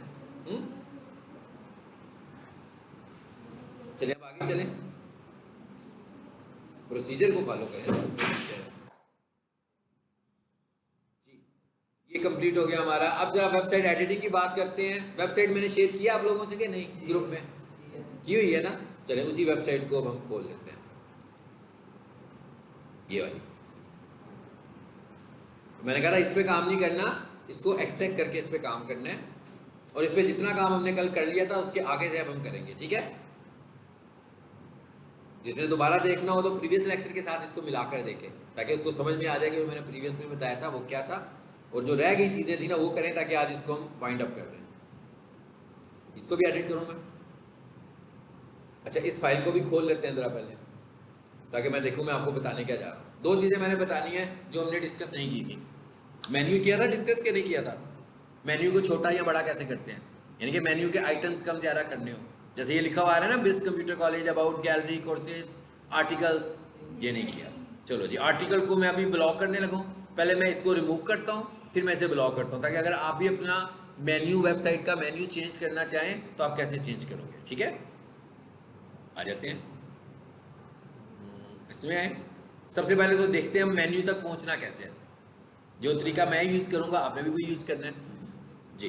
चलिए अब आगे चलें, प्रोसीजर को फॉलो करें जी। ये कंप्लीट हो गया हमारा। अब जरा वेबसाइट एडिटिंग की बात करते हैं। वेबसाइट मैंने शेयर किया आप लोगों से कि नहीं, ग्रुप में की हुई है ना? चलें उसी वेबसाइट को अब हम खोल लेते हैं, ये वाली। मैंने कहा था इस पे काम नहीं करना, इसको एक्सट्रैक्ट करके इस पे काम करना है, और इस पे जितना काम हमने कल कर लिया था उसके आगे से अब हम करेंगे, ठीक है। जिसने दोबारा देखना हो तो प्रीवियस लेक्चर के साथ इसको मिलाकर देखें, ताकि उसको समझ में आ जाए कि जो मैंने प्रीवियस में बताया था वो क्या था, और जो रह गई चीज़ें थी ना वो करें, ताकि आज इसको हम वाइंड अप कर दें। इसको भी एडिट करूँ मैं। अच्छा, इस फाइल को भी खोल लेते हैं ज़रा पहले, ताकि मैं देखूँ मैं आपको बताने क्या जा रहा हूँ। दो चीज़ें मैंने बतानी है जो हमने डिस्कस नहीं की थी। मेन्यू किया था डिस्कस, के नहीं किया था? मेन्यू को छोटा या बड़ा कैसे करते हैं, यानी कि मेन्यू के आइटम्स कम ज़्यादा करने हो, जैसे ये लिखा हुआ आ रहा है ना, बिस computer college, about, gallery, courses, articles, ये नहीं किया। चलो जी, आर्टिकल को मैं अभी ब्लॉक करने लगूँ। पहले मैं इसको रिमूव करता हूँ, फिर मैं इसे ब्लॉक करता हूँ, ताकि अगर आप भी अपना मेन्यू, वेबसाइट का मेन्यू चेंज करना चाहें तो आप कैसे चेंज करोगे, ठीक है। आ जाते हैं इसमें आए। सबसे पहले तो देखते हैं हम मेन्यू तक पहुँचना कैसे है। जो तरीका मैं यूज़ करूँगा आपने भी वही यूज़ करना है जी।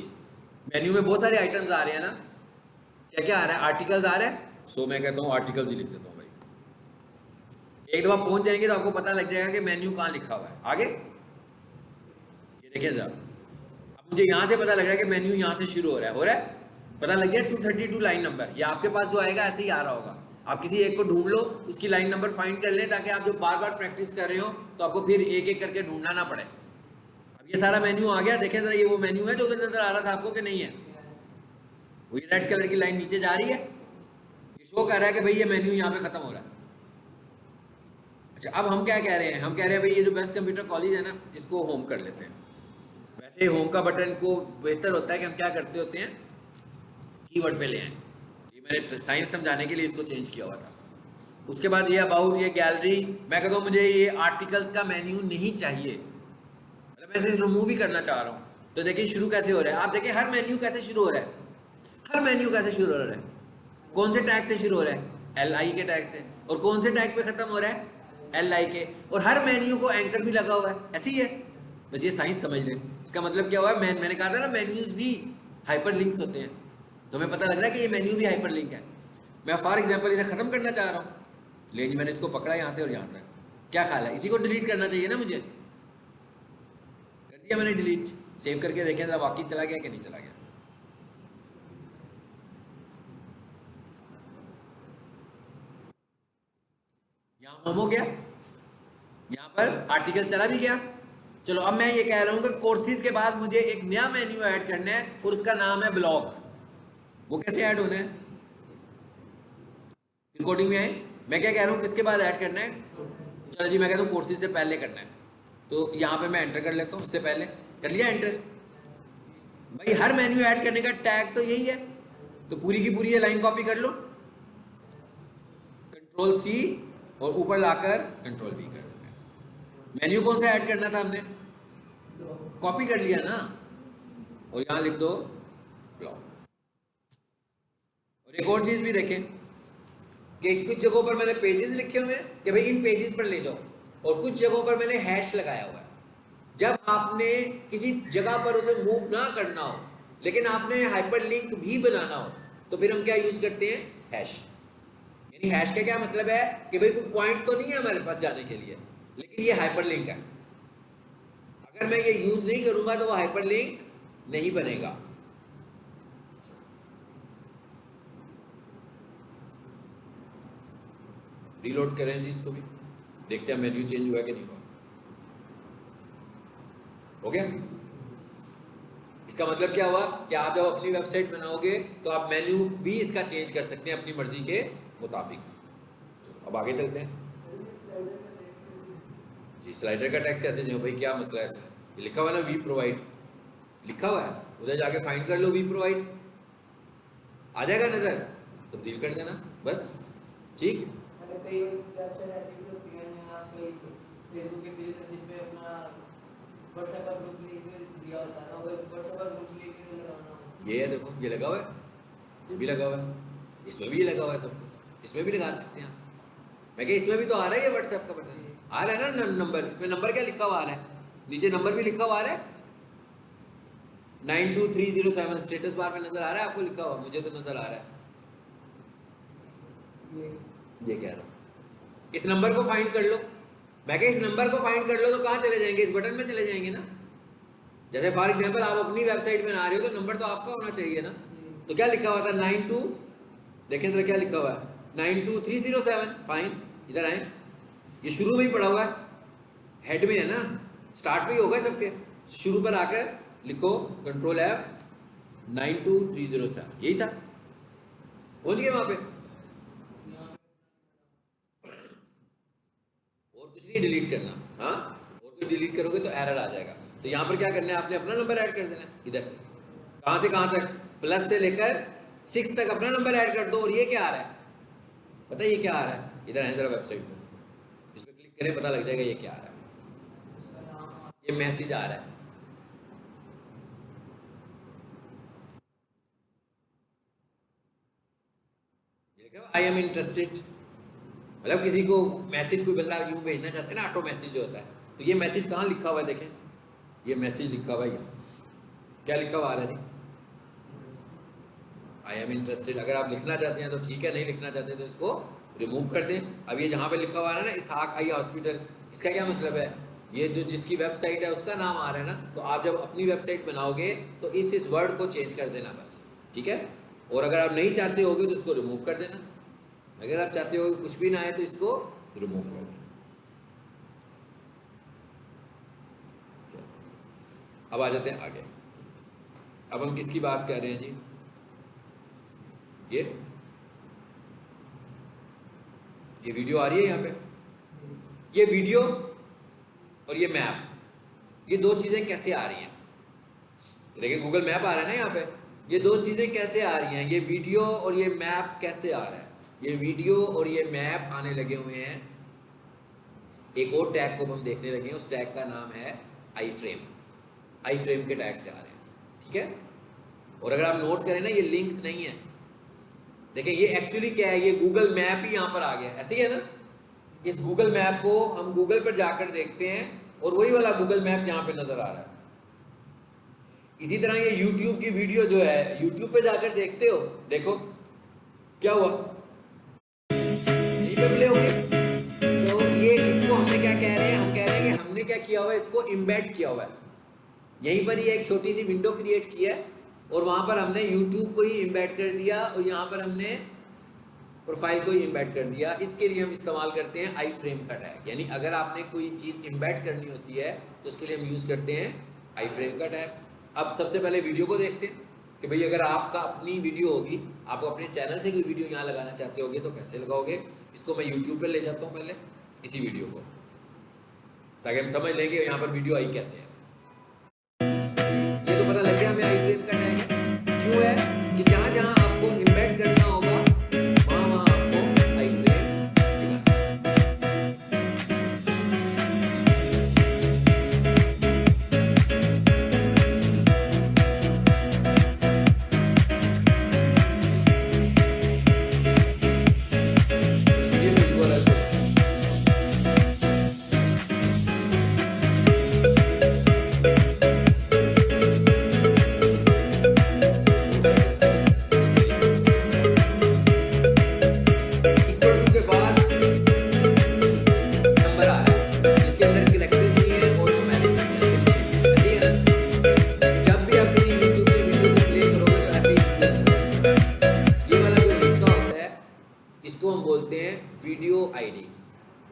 मेन्यू में बहुत सारे आइटम्स आ रहे हैं ना, क्या क्या आ रहा है? आर्टिकल्स आ रहा है, सो मैं कहता हूँ आर्टिकल्स ही लिख देता हूँ भाई। एक दफा पहुंच जाएंगे तो आपको पता लग जाएगा कि मेन्यू कहाँ लिखा हुआ है। आगे ये देखें जरा, अब मुझे यहाँ से पता लग रहा है कि मेन्यू यहाँ से शुरू हो रहा है, पता लग गया 232 लाइन नंबर। ये आपके पास जो आएगा ऐसे ही आ रहा होगा। आप किसी एक को ढूंढ लो, उसकी लाइन नंबर फाइंड कर लें, ताकि आप जो बार बार प्रैक्टिस कर रहे हो तो आपको फिर एक एक करके ढूंढना ना पड़े। अब ये सारा मेन्यू आ गया, देखें जरा, ये वो मेन्यू है जो उधर नजर आ रहा था आपको कि नहीं है? वो ये रेड कलर की लाइन नीचे जा रही है, ये शो कर रहा है कि भाई ये मेन्यू यहाँ पे खत्म हो रहा है। अच्छा, अब हम क्या कह रहे हैं? हम कह रहे हैं भाई ये जो बेस्ट कंप्यूटर कॉलेज है ना, इसको होम कर लेते हैं। वैसे होम का बटन को बेहतर होता है कि हम क्या करते होते हैं, कीवर्ड पे ले आए। ये मैंने साइंस समझाने के लिए इसको चेंज किया हुआ था। उसके बाद ये अबाउट, ये गैलरी, मैं कहता हूँ मुझे ये आर्टिकल्स का मेन्यू नहीं चाहिए, मतलब मैं इसे रिमूव ही करना चाह रहा हूँ। तो देखिए शुरू कैसे हो रहा है, आप देखिए हर मेन्यू कैसे शुरू हो रहा है, हर मेन्यू कैसे शुरू हो रहा है, कौन से टैग से शुरू हो रहा है? LI के टैग से। और कौन से टैग पे खत्म हो रहा है? LI के। और हर मेन्यू को एंकर भी लगा हुआ है, ऐसे ही है। बस ये साइंस समझ लें। इसका मतलब क्या हुआ है, मैंने कहा था ना मेन्यूज भी हाइपर लिंक्स होते हैं, तो हमें पता लग रहा है कि ये मेन्यू भी हाइपर लिंक है। मैं फॉर एग्जाम्पल इसे खत्म करना चाह रहा हूँ, लेकिन मैंने इसको पकड़ा यहाँ से और यहाँ तक। क्या ख्याल है, इसी को डिलीट करना चाहिए ना मुझे? कर दिया मैंने डिलीट। सेव करके देखें जरा वाकई चला गया कि नहीं चला गया। नाम हो गया, यहाँ पर आर्टिकल चला भी गया। चलो अब मैं ये कह रहा हूँ कि कोर्सेज के बाद मुझे एक नया मेन्यू ऐड करना है और उसका नाम है ब्लॉग। वो कैसे ऐड होना है? रिकॉर्डिंग में आए। मैं क्या कह रहा हूँ किसके बाद ऐड करना है? चलो जी मैं कहता हूँ कोर्सेज से पहले करना है। तो यहाँ पे मैं एंटर कर लेता हूँ, उससे पहले कर लिया एंटर। भाई हर मेन्यू ऐड करने का टैग तो यही है, तो पूरी की पूरी ये लाइन कॉपी कर लो, कंट्रोल सी और ऊपर लाकर कंट्रोल वी कर देते हैं। मेन्यू कौन सा ऐड करना था हमने? कॉपी कर लिया ना, और यहां लिख दो ब्लॉक। और एक और चीज भी देखें कि कुछ जगहों पर मैंने पेजेस लिखे हुए हैं कि भाई इन पेजेस पर ले जाओ, और कुछ जगहों पर मैंने हैश लगाया हुआ है। जब आपने किसी जगह पर उसे मूव ना करना हो लेकिन आपने हाइपरलिंक भी बनाना हो, तो फिर हम क्या यूज करते हैं? हैश। यानी हैश का क्या मतलब है कि भाई कोई पॉइंट तो नहीं है हमारे पास जाने के लिए, लेकिन ये हाइपरलिंक है। अगर मैं ये यूज नहीं करूंगा तो वो हाइपरलिंक नहीं बनेगा। रीलोड करें जी इसको भी, देखते हैं मेन्यू चेंज हुआ कि नहीं हुआ। हो गया? इसका मतलब क्या हुआ कि आप जब अपनी वेबसाइट बनाओगे तो आप मेन्यू भी इसका चेंज कर सकते हैं अपनी मर्जी के मुताबिक। अब आगे चलते हैं जी। स्लाइडर का टेक्स्ट कैसे जो भाई क्या मसला है इसमें? ये लिखा हुआ है ना वी प्रोवाइड, लिखा हुआ है, उधर जाके फाइंड कर लो वी प्रोवाइड, आ जाएगा नजर, तब्दील कर देना बस। ठीक, कई वेबसाइट ऐसी भी होती है जहाँ कोई फेसबुक के पेज है जिन पे अपना व्हाट्सएप का ग्रुप लिंक दिया होता है, वो व्हाट्सएप का ग्रुप लिंक लगाना। ये है देखो, ये लगा हुआ है, ये भी लगा हुआ है, इसमें भी लगा हुआ है, सब कुछ इसमें भी लगा सकते हैं। मैं क्या इसमें भी तो आ रहा है ये व्हाट्सएप का बटन आ रहा है ना, नंबर, इसमें नंबर क्या लिखा हुआ आ रहा है? नीचे नंबर भी लिखा हुआ आ रहा है, 92307 स्टेटस बार में नजर आ रहा है आपको लिखा हुआ? मुझे तो नजर आ रहा है। ये कह रहा हूँ इस नंबर को फाइंड कर लो। मैं क्या इस नंबर को फाइंड कर लो तो कहाँ चले जाएंगे? इस बटन में चले जाएंगे ना। जैसे फॉर एग्जांपल आप अपनी वेबसाइट में आ रहे हो तो नंबर तो आपका होना चाहिए ना। तो क्या लिखा हुआ था? 92, देखें जरा क्या लिखा हुआ है, 92307। फाइन, इधर आए, ये शुरू में ही पड़ा हुआ है, हेड में है ना, स्टार्ट पे ही होगा सबके। शुरू पर आकर लिखो कंट्रोल F 92307, यही था, पहुंच गए वहां पे। और कुछ नहीं डिलीट करना, हाँ, और कुछ डिलीट करोगे तो एरर आ जाएगा। तो यहाँ पर क्या करना है, आपने अपना नंबर ऐड कर देना है। इधर कहाँ से कहाँ तक? प्लस से लेकर 6 तक अपना नंबर ऐड कर दो। और ये क्या आ रहा है पता है? ये क्या आ रहा है? इधर है जरा वेबसाइट पे, इस पर क्लिक करें, पता लग जाएगा ये क्या आ रहा है। ये मैसेज आ रहा है, आई एम इंटरेस्टेड। मतलब किसी को मैसेज कोई बंदा यूं भेजना चाहते हैं ना, ऑटो मैसेज जो होता है, तो ये मैसेज कहाँ लिखा हुआ है? देखें, ये मैसेज लिखा हुआ है, क्या लिखा हुआ आ रहा है? I am interested. अगर आप लिखना चाहते हैं तो ठीक है, नहीं लिखना चाहते तो इसको रिमूव कर दें। अब ये जहाँ पे लिखा हुआ है ना इसहाक आई हॉस्पिटल, इसका क्या मतलब है? ये जो जिसकी वेबसाइट है उसका नाम आ रहा है ना, तो आप जब अपनी वेबसाइट बनाओगे तो इस वर्ड को चेंज कर देना बस, ठीक है। और अगर आप नहीं चाहते होगे तो इसको रिमूव कर देना। अगर आप चाहते हो कुछ भी ना आए तो इसको रिमूव कर देना। अब आ जाते हैं आगे। अब हम किसकी बात कर रहे हैं जी? ये वीडियो आ रही है यहाँ पे, ये वीडियो और ये मैप, ये दो चीजें कैसे आ रही हैं? देखिए गूगल मैप आ रहा है ना यहाँ पे, ये दो चीजें कैसे आ रही हैं? ये वीडियो और ये मैप कैसे आ रहा है? ये वीडियो और ये मैप आने लगे हुए हैं, एक और टैग को हम देखने लगे हैं, उस टैग का नाम है आई फ्रेम। आई फ्रेम के टैग से आ रहे हैं, ठीक है। और अगर आप नोट करें ना, ये लिंक्स नहीं है, देखिए ये एक्चुअली क्या है, ये गूगल मैप ही यहाँ पर आ गया, ऐसे ही है ना। इस गूगल मैप को हम गूगल पर जाकर देखते हैं और वही वाला गूगल मैप यहाँ पे नजर आ रहा है। इसी तरह ये YouTube की वीडियो जो है, YouTube पे जाकर देखते हो, देखो क्या हुआ, यही पे प्ले हो गई। तो ये इसको हमने क्या कह रहे हैं? हम कह रहे हैं कि हमने क्या किया हुआ है, इसको इम्बेड किया हुआ है। यहीं पर ये एक छोटी सी विंडो क्रिएट की है और वहां पर हमने YouTube को ही इम्बेड कर दिया और यहाँ पर हमने प्रोफाइल को ही इम्बेड कर दिया। इसके लिए हम इस्तेमाल करते हैं आई फ्रेम का टैग, यानी अगर आपने कोई चीज़ इम्बेड करनी होती है तो उसके लिए हम यूज़ करते हैं आई फ्रेम का टैग। अब सबसे पहले वीडियो को देखते हैं कि भाई अगर आपका अपनी वीडियो होगी, आप अपने चैनल से कोई वीडियो यहाँ लगाना चाहते होगे तो कैसे लगाओगे। इसको मैं यूट्यूब पर ले जाता हूँ पहले इसी वीडियो को, ताकि हम समझ लेंगे यहाँ पर वीडियो आई कैसे है। ये तो पता लग गया हमें आई फ्रेम का टैग है। क्यों है कि जहाँ जहाँ आपको इम्बेड करना होगा वहाँ वहाँ आपको आई फ्रेम दिखाना है। ये भी URL को इक्वल टू के बाद नंबर आ रहा है जिसके अंदर कलेक्टिव नहीं है और जो मैंने ऐसे ही है ना। जब भी आप मेरी यूट्यूब पे वीडियो को प्ले करोगे तो ऐसे ही प्ले होगा। ये वाला जो हिस्सा होता है इसको हम बोलते हैं वीडियो आईडी।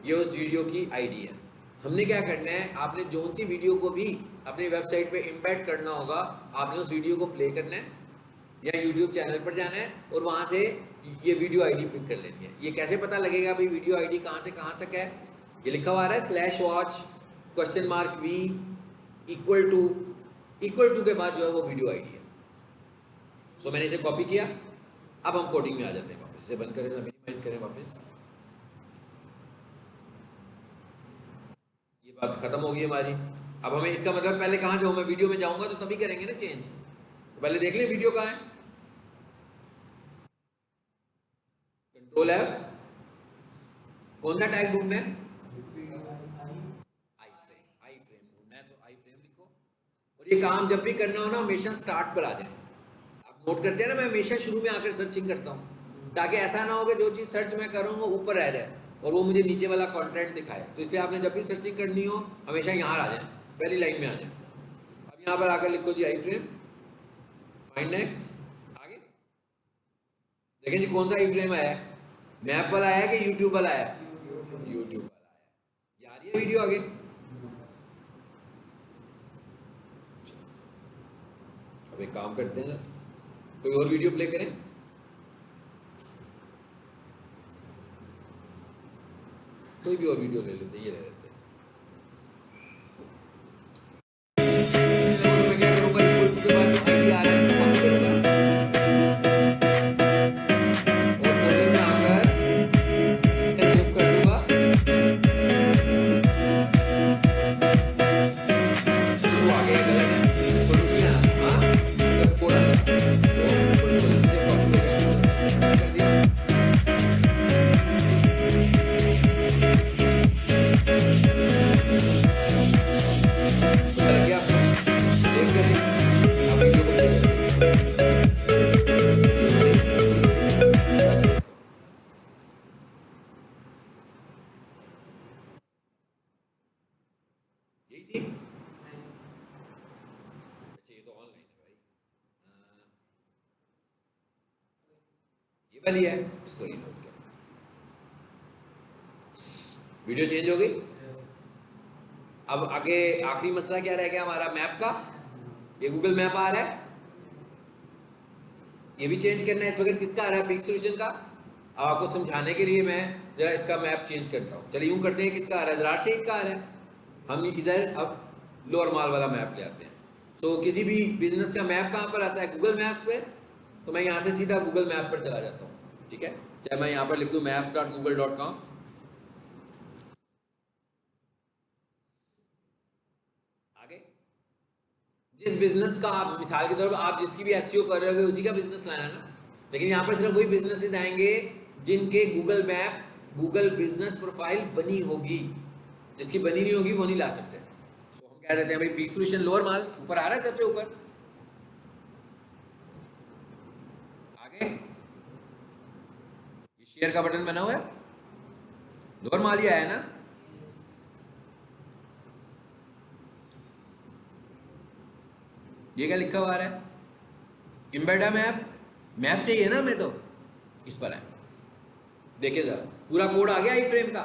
ये उस वीडियो की आईडी है। हमने क्या करना है, आपने जोन सी वीडियो को भी अपनी वेबसाइट पे इम्बेड करना होगा, आपने उस वीडियो को प्ले करना है या यूट्यूब चैनल पर जाना है और वहाँ से ये वीडियो आईडी पिक कर लेनी है। ये कैसे पता लगेगा भाई वीडियो आईडी कहाँ से कहाँ तक है? ये लिखा हुआ आ रहा है /watch $V इक्वल टू के बाद जो है वो वीडियो आईडी है। सो मैंने इसे कॉपी किया। अब हम कोडिंग में आ जाते हैं वापस। इसे बंद करें, मिनिमाइज करें वापस। ये बात खत्म हो गई हमारी। अब हमें इसका मतलब पहले कहाँ जाऊँ मैं? वीडियो में जाऊँगा तो तभी करेंगे ना चेंज। तो पहले देख लें वीडियो कहाँ है। Ctrl+F, कौन सा टैग ढूंढना है? आई फ्रेम ढूंढना है, तो आई फ्रेम लिखो। और ये काम जब भी करना हो ना हमेशा स्टार्ट पर आ जाए। आप नोट करते हैं ना, मैं हमेशा शुरू में आकर सर्चिंग करता हूँ ताकि ऐसा ना हो कि जो चीज़ सर्च मैं करूँ वो ऊपर रह जाए और वो मुझे नीचे वाला कंटेंट दिखाए। तो इसलिए आपने जब भी सर्चिंग करनी हो हमेशा यहाँ आ जाए, पहली लाइन में आ जाए। अब यहाँ पर आकर लिखो जी आई फ्रेम, फाइंड नेक्स्ट, आगे देखें जी कौन सा आई फ्रेम आया है। मैप वाला आया कि यूट्यूब वाला आया? यूट्यूब वाला आया। ये आ रही है वीडियो आगे। अब एक काम करते हैं, कोई और वीडियो प्ले करें। कोई भी और वीडियो ले लेते हैं, ये ले लेते हैं। मैं क्या करूंगा, इक्वल टू के बाद जो आईडी आ रहा है उसको कॉपी करूंगा और कोडिंग में आकर मूव कर दूंगा। तो आगे गलत है, इक्वल टू किया हाँ, जब थोड़ा सा तो इक्वल टू से कॉपी हो गया, कर दिया। लग गया आपको? सेव करें। अब वीडियो को प्ले करें। यही थी। अच्छा ये तो ऑनलाइन है भाई। ये वाली है, इसको रीलोड करें। वीडियो चेंज हो गई। अब आगे आखिरी मसला क्या रह गया हमारा? मैप का। ये गूगल मैप आ रहा है, ये भी चेंज करना है। इस वक्त किसका आ रहा है? पिक सॉल्यूशन का। अब आपको समझाने के लिए मैं जरा इसका मैप चेंज करता हूँ। चलिए यूँ करते हैं, किसका आ रहा है? ज़रार शहीद का आ रहा है। हम इधर अब लोअर माल वाला मैप ले आते हैं। सो किसी भी बिजनेस का मैप कहाँ पर आता है? गूगल मैप्स पे। तो मैं यहाँ से सीधा गूगल मैप पर चला जाता हूँ, ठीक है। चाहे मैं यहाँ पर लिख दूँ maps.google.com। आगे जिस बिजनेस का आप, मिसाल के तौर पर आप जिसकी भी एसईओ कर रहे हो उसी का बिजनेस लाना है ना। लेकिन यहाँ पर सिर्फ वही बिजनेसेस आएंगे जिनके Google map, Google business profile बनी होगी। जिसकी बनी नहीं होगी वो नहीं ला सकते। सो हम कह देते हैं भाई पिक सॉल्यूशन लोअर माल ऊपर आ रहा है, सबसे ऊपर। आगे ये शेयर का बटन बना हुआ है, लोअर माल ही आया ना। ये क्या लिखा हुआ आ रहा है? Embed map. मैप चाहिए ना हमें, तो इस पर है। देखिए जरा, पूरा कोड आ गया आई फ्रेम का।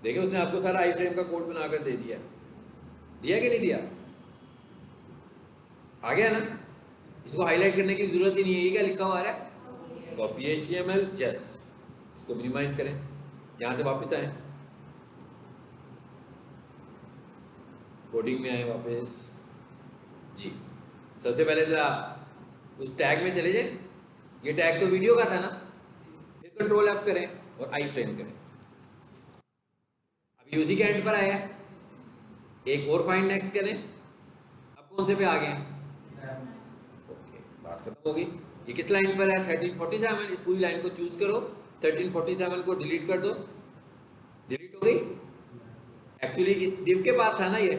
देखिए उसने आपको सारा आई फ्रेम का कोड बनाकर दे दिया, दिया कि नहीं दिया? आ गया ना? इसको हाईलाइट करने की जरूरत ही नहीं है। ये क्या लिखा हुआ आ रहा है? Copy HTML just. इसको मिनिमाइज करें, यहां से वापस आए, कोडिंग में आए वापस जी। सबसे पहले जरा उस टैग में चले जाए। ये टैग तो वीडियो का था ना, फिर कंट्रोल F करें और आई फ्रेम करें। अब यूजी के एंड पर आया, एक और फाइंड नेक्स्ट करें। अब कौन से पे आ गए? ओके, बात खत्म होगी। ये किस लाइन पर है? 1347। इस पूरी लाइन को चूज करो, 1347 को डिलीट कर दो। डिलीट हो गई। एक्चुअली इस div के बाद था ना ये।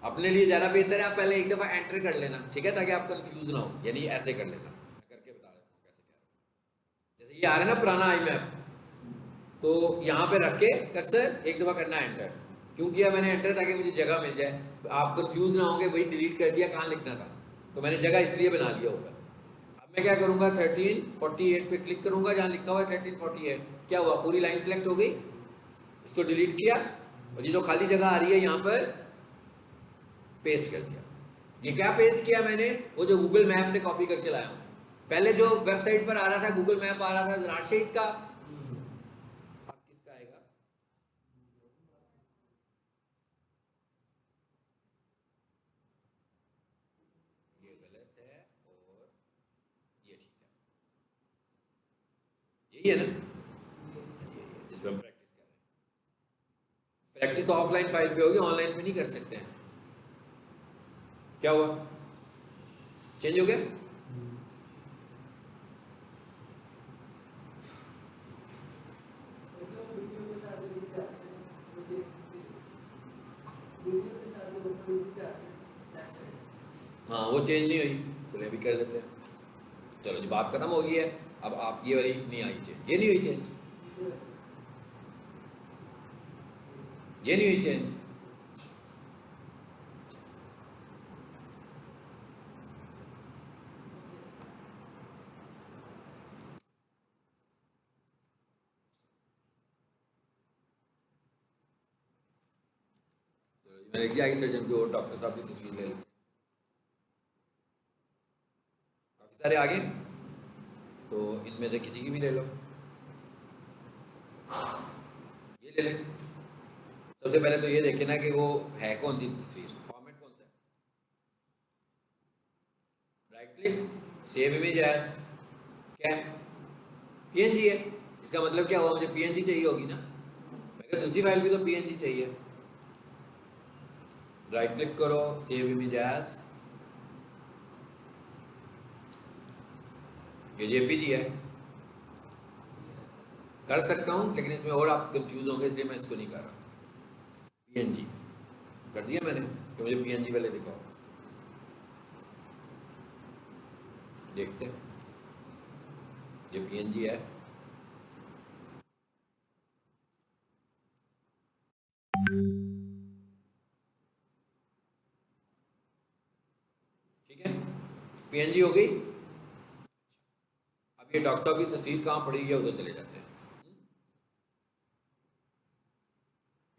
अपने लिए ज़्यादा बेहतर है आप पहले एक दफ़ा एंटर कर लेना, ठीक है, ताकि आप कंफ्यूज ना हो। यानी ऐसे कर लेना, मैं करके बता देता हूँ कैसे क्या है। जैसे ये आ रहा है ना पुराना आई मैप, तो यहाँ पे रख के कर्सर एक दफ़ा करना एंटर। क्यों किया मैंने एंटर? ताकि मुझे जगह मिल जाए, आप कंफ्यूज ना होंगे वही डिलीट कर दिया कहाँ लिखना था। तो मैंने जगह इसलिए बना लिया ऊपर। अब मैं क्या करूँगा, 1348 पे क्लिक करूँगा जहाँ लिखा हुआ है 1348। क्या हुआ? पूरी लाइन सेलेक्ट हो गई। इसको डिलीट किया और ये जो खाली जगह आ रही है यहाँ पर पेस्ट कर दिया। ये क्या पेस्ट किया मैंने? वो जो गूगल मैप से कॉपी करके लाया हूँ। पहले जो वेबसाइट पर आ रहा था, गूगल मैप आ रहा था राशिद का, अब किसका आएगा? ये गलत है और ये ठीक है। यही है ना? यही है जिसमें हम प्रैक्टिस कर रहे हैं। प्रैक्टिस ऑफलाइन फाइल पे होगी, ऑनलाइन पे नहीं कर सकते हैं। क्या हुआ? चेंज हो गया? हाँ वो चेंज नहीं हुई, चलिए अभी कर लेते हैं। चलो जी, बात खत्म हो गई है। अब आप ये वाली नहीं आई चेंज, ये नहीं हुई चेंज, ये नहीं हुई चेंज। मैंने लिख दिया आई सर्जन की और डॉक्टर साहब की तस्वीर ले लेते। काफी सारे आगे, तो इनमें से किसी की भी ले लो। ये ले ले। सबसे पहले तो ये देखे ना कि वो है कौन सी तस्वीर, फॉर्मेट कौन सा है। Right click, save image as, क्या है? PNG है। इसका मतलब क्या हुआ? मुझे PNG चाहिए होगी ना, मैं कहा दूसरी फाइल भी तो PNG चाहिए। राइट क्लिक करो, सेव इमेज एज, ये JPG है। कर सकता हूँ लेकिन इसमें और आप कंफ्यूज होंगे, इसलिए मैं इसको नहीं कर रहा। PNG कर दिया मैंने, तो मुझे PNG पहले दिखाओ, देखते हैं। ये PNG है। ठीक है, PNG हो गई। अब ये डॉक्टर साहब की तस्वीर कहाँ पड़ी है, उधर चले जाते हैं।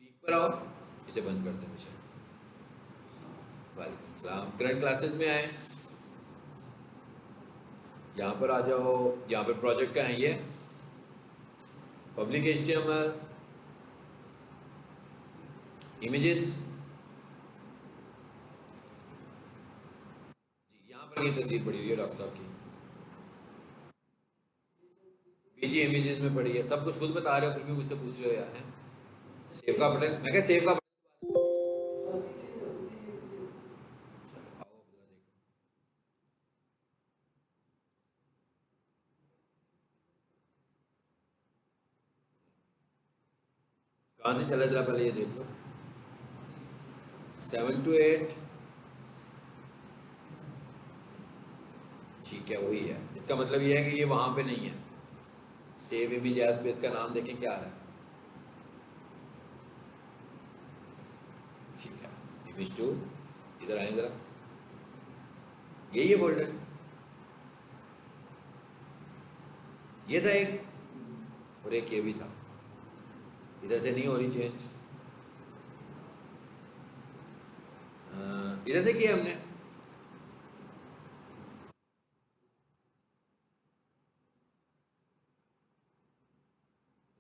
पीक पर आओ, इसे बंद कर दें विषय। वालेकुम सलाम। करंट क्लासेस में आए, यहाँ पर आ जाओ। यहाँ पर प्रोजेक्ट का है ये, पब्लिक HTML इमेजेस जी। यहाँ पर ये तस्वीर पड़ी हुई है डॉक्टर साहब की, PG इमेजेस में पड़ी है। सब कुछ खुद बता रहे हो फिर भी मुझसे पूछ रहे हो यार, हैं? सेव का बटन, मैं क्या सेव का बटन, चलो आओ अब जरा देखो। कहाँ से चला जरा पहले ये देख लो। 7 to 8, ठीक है वही है। इसका मतलब ये है कि ये वहाँ पे नहीं है। सेव इमेज एज पे इसका नाम देखें क्या आ रहा है। ठीक है, इमेज 2, इधर आए जरा, यही है फोल्डर। ये था एक, और एक ये भी था, इधर से नहीं हो रही चेंज, इधर से किया हमने,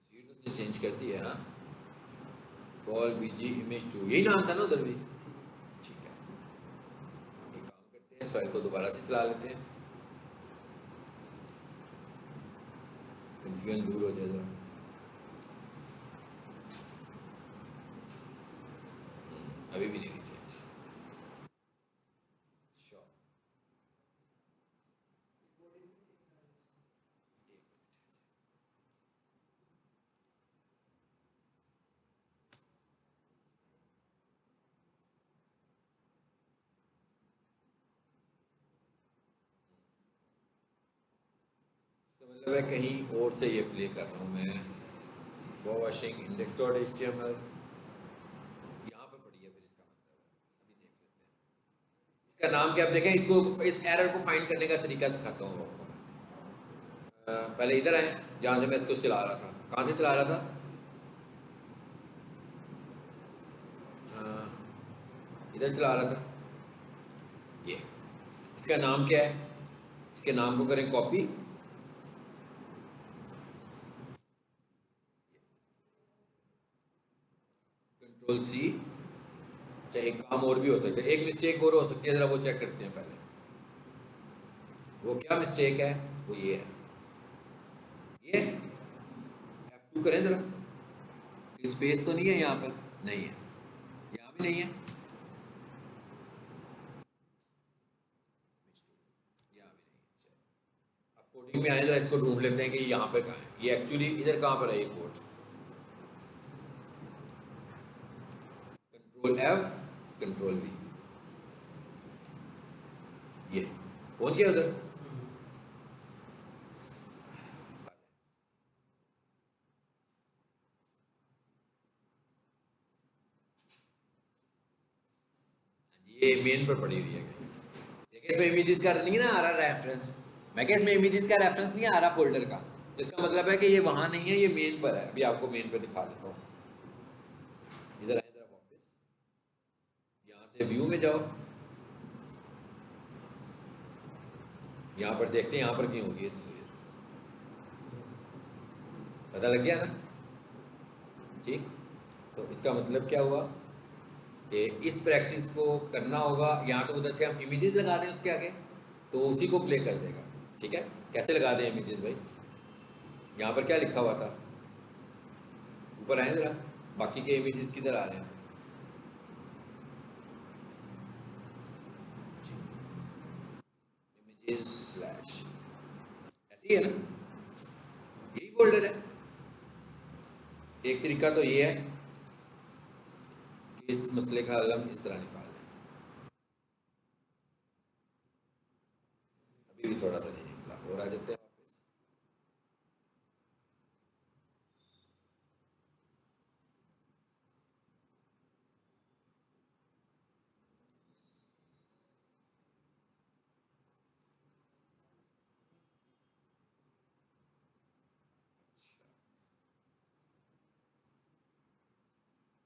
सीट उसने चेंज कर दी है। हाँ, कॉल बीजी इमेज 2, यही नाम था ना उधर भी। ठीक है, एक काम करते हैं, इस फाइल को दोबारा से चला लेते हैं, कंफ्यूजन दूर हो जाए जरा। अभी भी नहीं हुई चेंज। अच्छा, इसका मतलब है कहीं और से ये प्ले कर रहा हूँ मैं। For washing index dot H T M L यहाँ पर पड़ी है, फिर इसका मतलब है, अभी देख लेते हैं इसका नाम क्या। आप देखें, इसको इस एरर को फाइंड करने का तरीका सिखाता हूँ आपको मैं। पहले इधर आए जहाँ से मैं इसको चला रहा था। कहाँ से चला रहा था? इधर चला रहा था। ये इसका नाम क्या है? इसके नाम को करें कॉपी, कंट्रोल सी। अच्छा, एक काम और भी हो सकता है, एक मिस्टेक और हो सकती है, जरा वो चेक करते हैं पहले। वो क्या मिस्टेक है? वो ये है, ये F2 करें जरा। स्पेस तो नहीं है यहाँ पर? नहीं है, यहाँ भी नहीं है, यहाँ भी नहीं है। चलो, अब कोडिंग में आए, जरा इसको ढूंढ लेते हैं कि यहाँ पे कहाँ है। ये एक्चुअली इधर कहाँ पर है ये code? Control F, control V, ये पहुंच गया उधर। ये मेन पर पड़ी हुई है कहीं। देखिए इसमें इमेजेस का नहीं ना आ रहा रेफरेंस। मैं क्या, इसमें इमेजेस का रेफरेंस नहीं आ रहा फोल्डर का, तो इसका मतलब है कि ये वहां नहीं है, ये मेन पर है। अभी आपको मेन पर दिखा देता हूँ। इधर आए जरा वापस, यहाँ से व्यू में जाओ, यहाँ पर देखते हैं यहाँ पर क्यों होगी ये तस्वीर। पता लग गया ना? ठीक, तो इसका मतलब क्या हुआ कि इस प्रैक्टिस को करना होगा। यहाँ तो उधर से हम इमेजेस लगा दें उसके आगे, तो उसी को प्ले कर देगा। ठीक है, कैसे लगा दें इमेजेस भाई? यहाँ पर क्या लिखा हुआ था? ऊपर आए जरा, बाकी के इमेजेस किधर आ रहे हैं? इमेजेस स्लैश, ऐसी है ना, यही फोल्डर है। एक तरीका तो ये है कि इस मसले का हल हम इस तरह निकाल लें। अभी भी थोड़ा सा नहीं निकला, और आ जाते हैं वापस।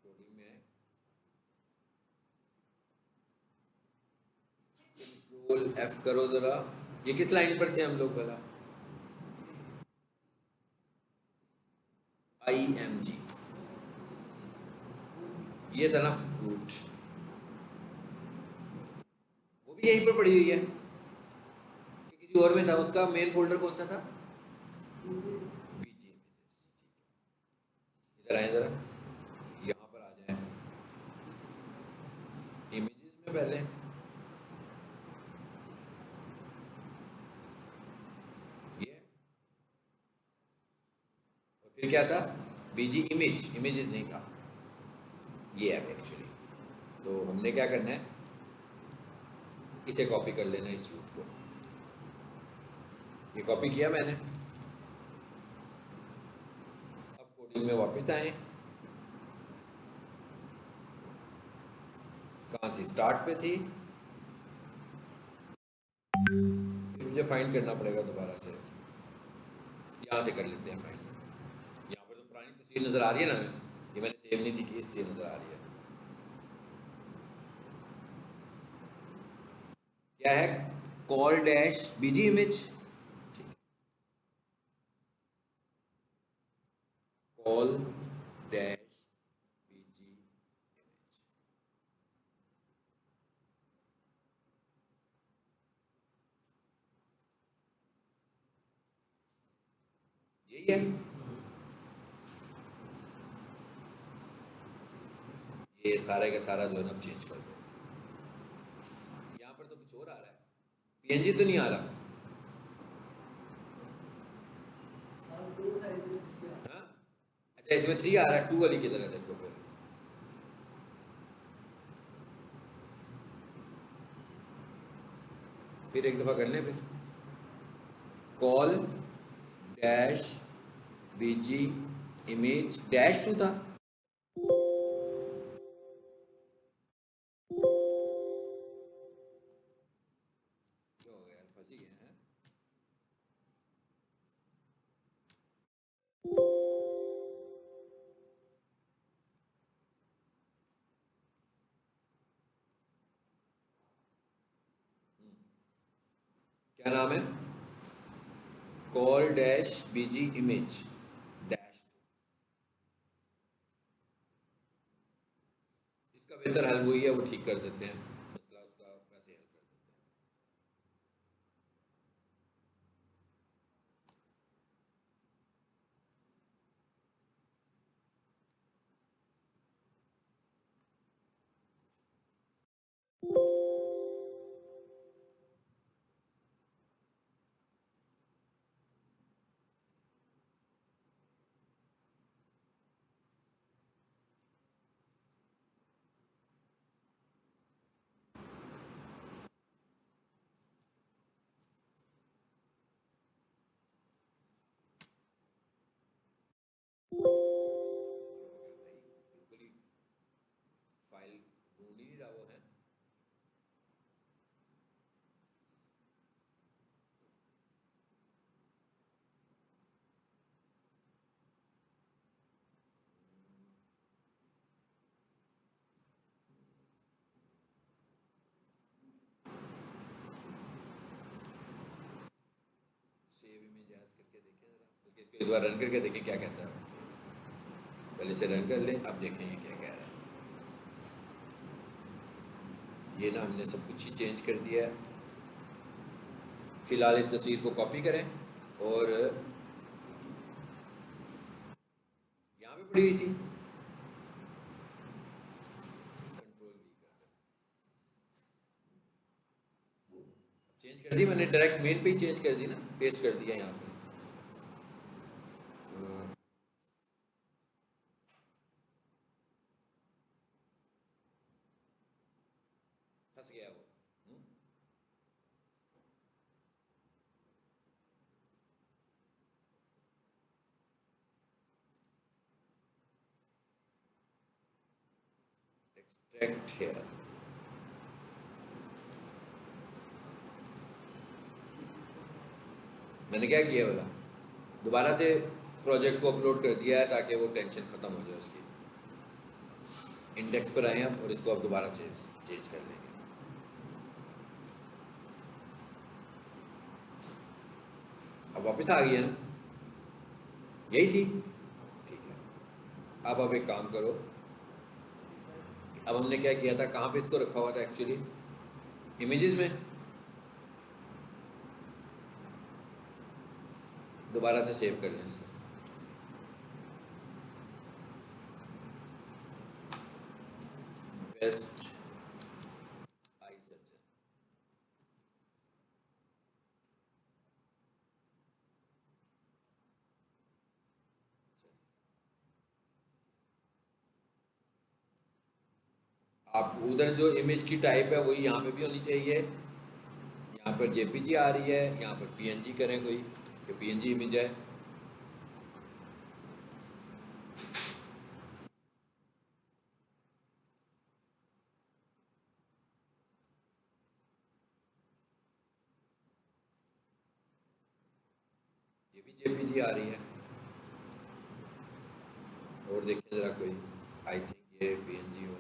कोडिंग में कंट्रोल F करो जरा। ये किस लाइन पर थे हम लोग भला? IMG, ये था ना फ्रूट, वो भी यहीं पर पड़ी हुई है कि किसी और में था? उसका मेन फोल्डर कौन सा था? BG images. इधर आए जरा, यहाँ पर आ जाए इमेजेस में पहले, ये, और फिर क्या था? BG इमेज, इमेजेस नहीं था, ये है एक्चुअली। तो हमने क्या करना है, इसे कॉपी कर लेना, इस रूट को। ये कॉपी किया मैंने। अब कोडिंग में वापस आए, कहाँ थी? स्टार्ट पे थी, फिर मुझे फाइंड करना पड़ेगा दोबारा से। यहाँ से कर लेते हैं फाइल में। यहाँ पर तो पुरानी तस्वीर नज़र आ रही है ना, ये मैंने सेव नहीं थी कि इसलिए नज़र आ रही है। क्या है? कॉल डैश बीजी इमेज, कॉल डैश बीजी इमेज। यही है। ये सारे का सारा जो है ना चेंज कर दो। यहाँ पर तो कुछ और आ रहा है, पीएनजी तो नहीं आ रहा। हाँ, अच्छा इसमें 3 आ रहा है, 2 वाली की तरह देखो फिर। एक दफ़ा कर लें फिर। कॉल डैश बीजी इमेज डैश 2 था। क्या हो गया यार, फंसी गए हैं। क्या नाम है? कॉल डैश बीजी इमेज डैश। इसका बेहतर हल वही है, वो ठीक कर देते हैं मसला, उसका वैसे हल कर देते हैं। बिल्कुल ही फाइल ढूंढ ही नहीं रहा वो है। सेव इमेज एज करके देखें जरा, बल्कि इसको एक बार रन करके देखें क्या कहता है। पहले से रन कर लें, अब देखें ये क्या कह रहा है। ये ना हमने सब कुछ ही चेंज कर दिया है। फिलहाल इस तस्वीर को कॉपी करें और यहाँ पे पड़ी हुई थी, कंट्रोल वी कर चेंज कर दी मैंने, डायरेक्ट मेन पे ही चेंज कर दी ना, पेस्ट कर दिया यहाँ पे। फंस गया वो। एक्सट्रैक्ट हेयर, मैंने क्या किया बोला, दोबारा से प्रोजेक्ट को अपलोड कर दिया है ताकि वो टेंशन ख़त्म हो जाए उसकी। इंडेक्स पर आए आप और इसको अब दोबारा चेंज कर लेंगे। अब वापस आ गई है ना, यही थी। ठीक है, अब आप एक काम करो, अब हमने क्या किया था, कहाँ पे इसको रखा हुआ था एक्चुअली, इमेजेस में। दोबारा से सेव कर लें इसको। बेस्ट आई सर्जन, आप उधर जो इमेज की टाइप है वही यहाँ पे भी होनी चाहिए। यहाँ पर जेपीजी आ रही है, यहाँ पर पीएनजी करें कोई, कि पीएनजी इमेज है। ये ये भी जेपीजी आ रही है। और देखिए ज़रा कोई, आई थिंक ये पीएनजी हो।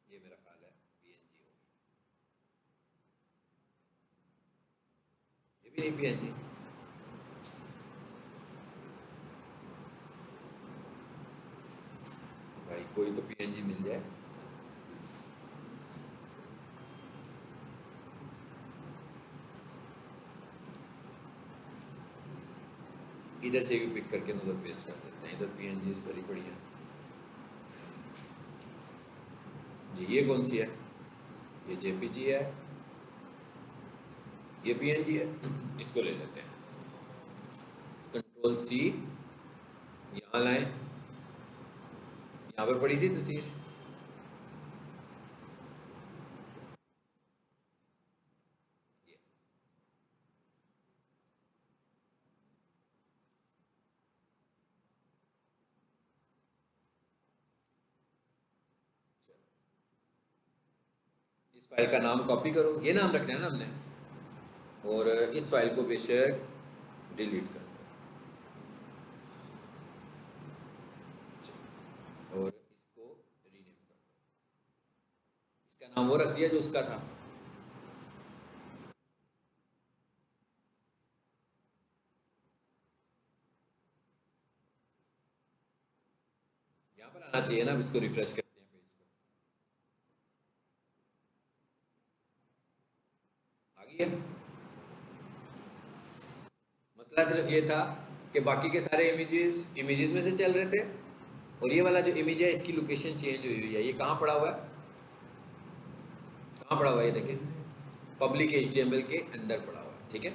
ये मेरा ख्याल है पीएनजी होगी। ये भी नहीं पीएनजी। भाई कोई तो पीएनजी मिल जाए। इधर से भी पिक करके उधर पेस्ट कर देते हैं। इधर पीएनजीज भरी पड़ी हैं जी। ये कौन सी है? ये जेपीजी है, ये पीएनजी है। इसको ले लेते हैं, कंट्रोल सी, यहाँ लाएं, यहाँ पर पड़ी थी तस्वीर। ये इस फाइल का नाम कॉपी करो, ये नाम रखना है ना हमने, और इस फाइल को बेशक डिलीट कर दो और इसको रीनेम कर दो। इसका नाम वो रख दिया जो उसका था। यहाँ पर आना चाहिए ना। अब इसको रिफ्रेश करते हैं, पेज को आ गई है। मसला सिर्फ ये था कि बाकी के सारे इमेजेस में से चल रहे थे, और ये वाला जो इमेज है इसकी लोकेशन चेंज हुई है। ये कहाँ पड़ा हुआ है? कहाँ पड़ा हुआ है? ये देखें, पब्लिक HTML के अंदर पड़ा हुआ है। ठीक है,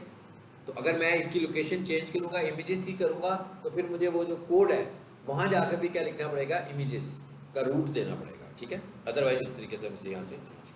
तो अगर मैं इसकी लोकेशन चेंज करूँगा, इमेजेस की करूँगा, तो फिर मुझे वो जो कोड है वहाँ जाकर भी क्या लिखना पड़ेगा? इमेजेस का रूट देना पड़ेगा। ठीक है, अदरवाइज इस तरीके से हम इसे यहाँ से चेंज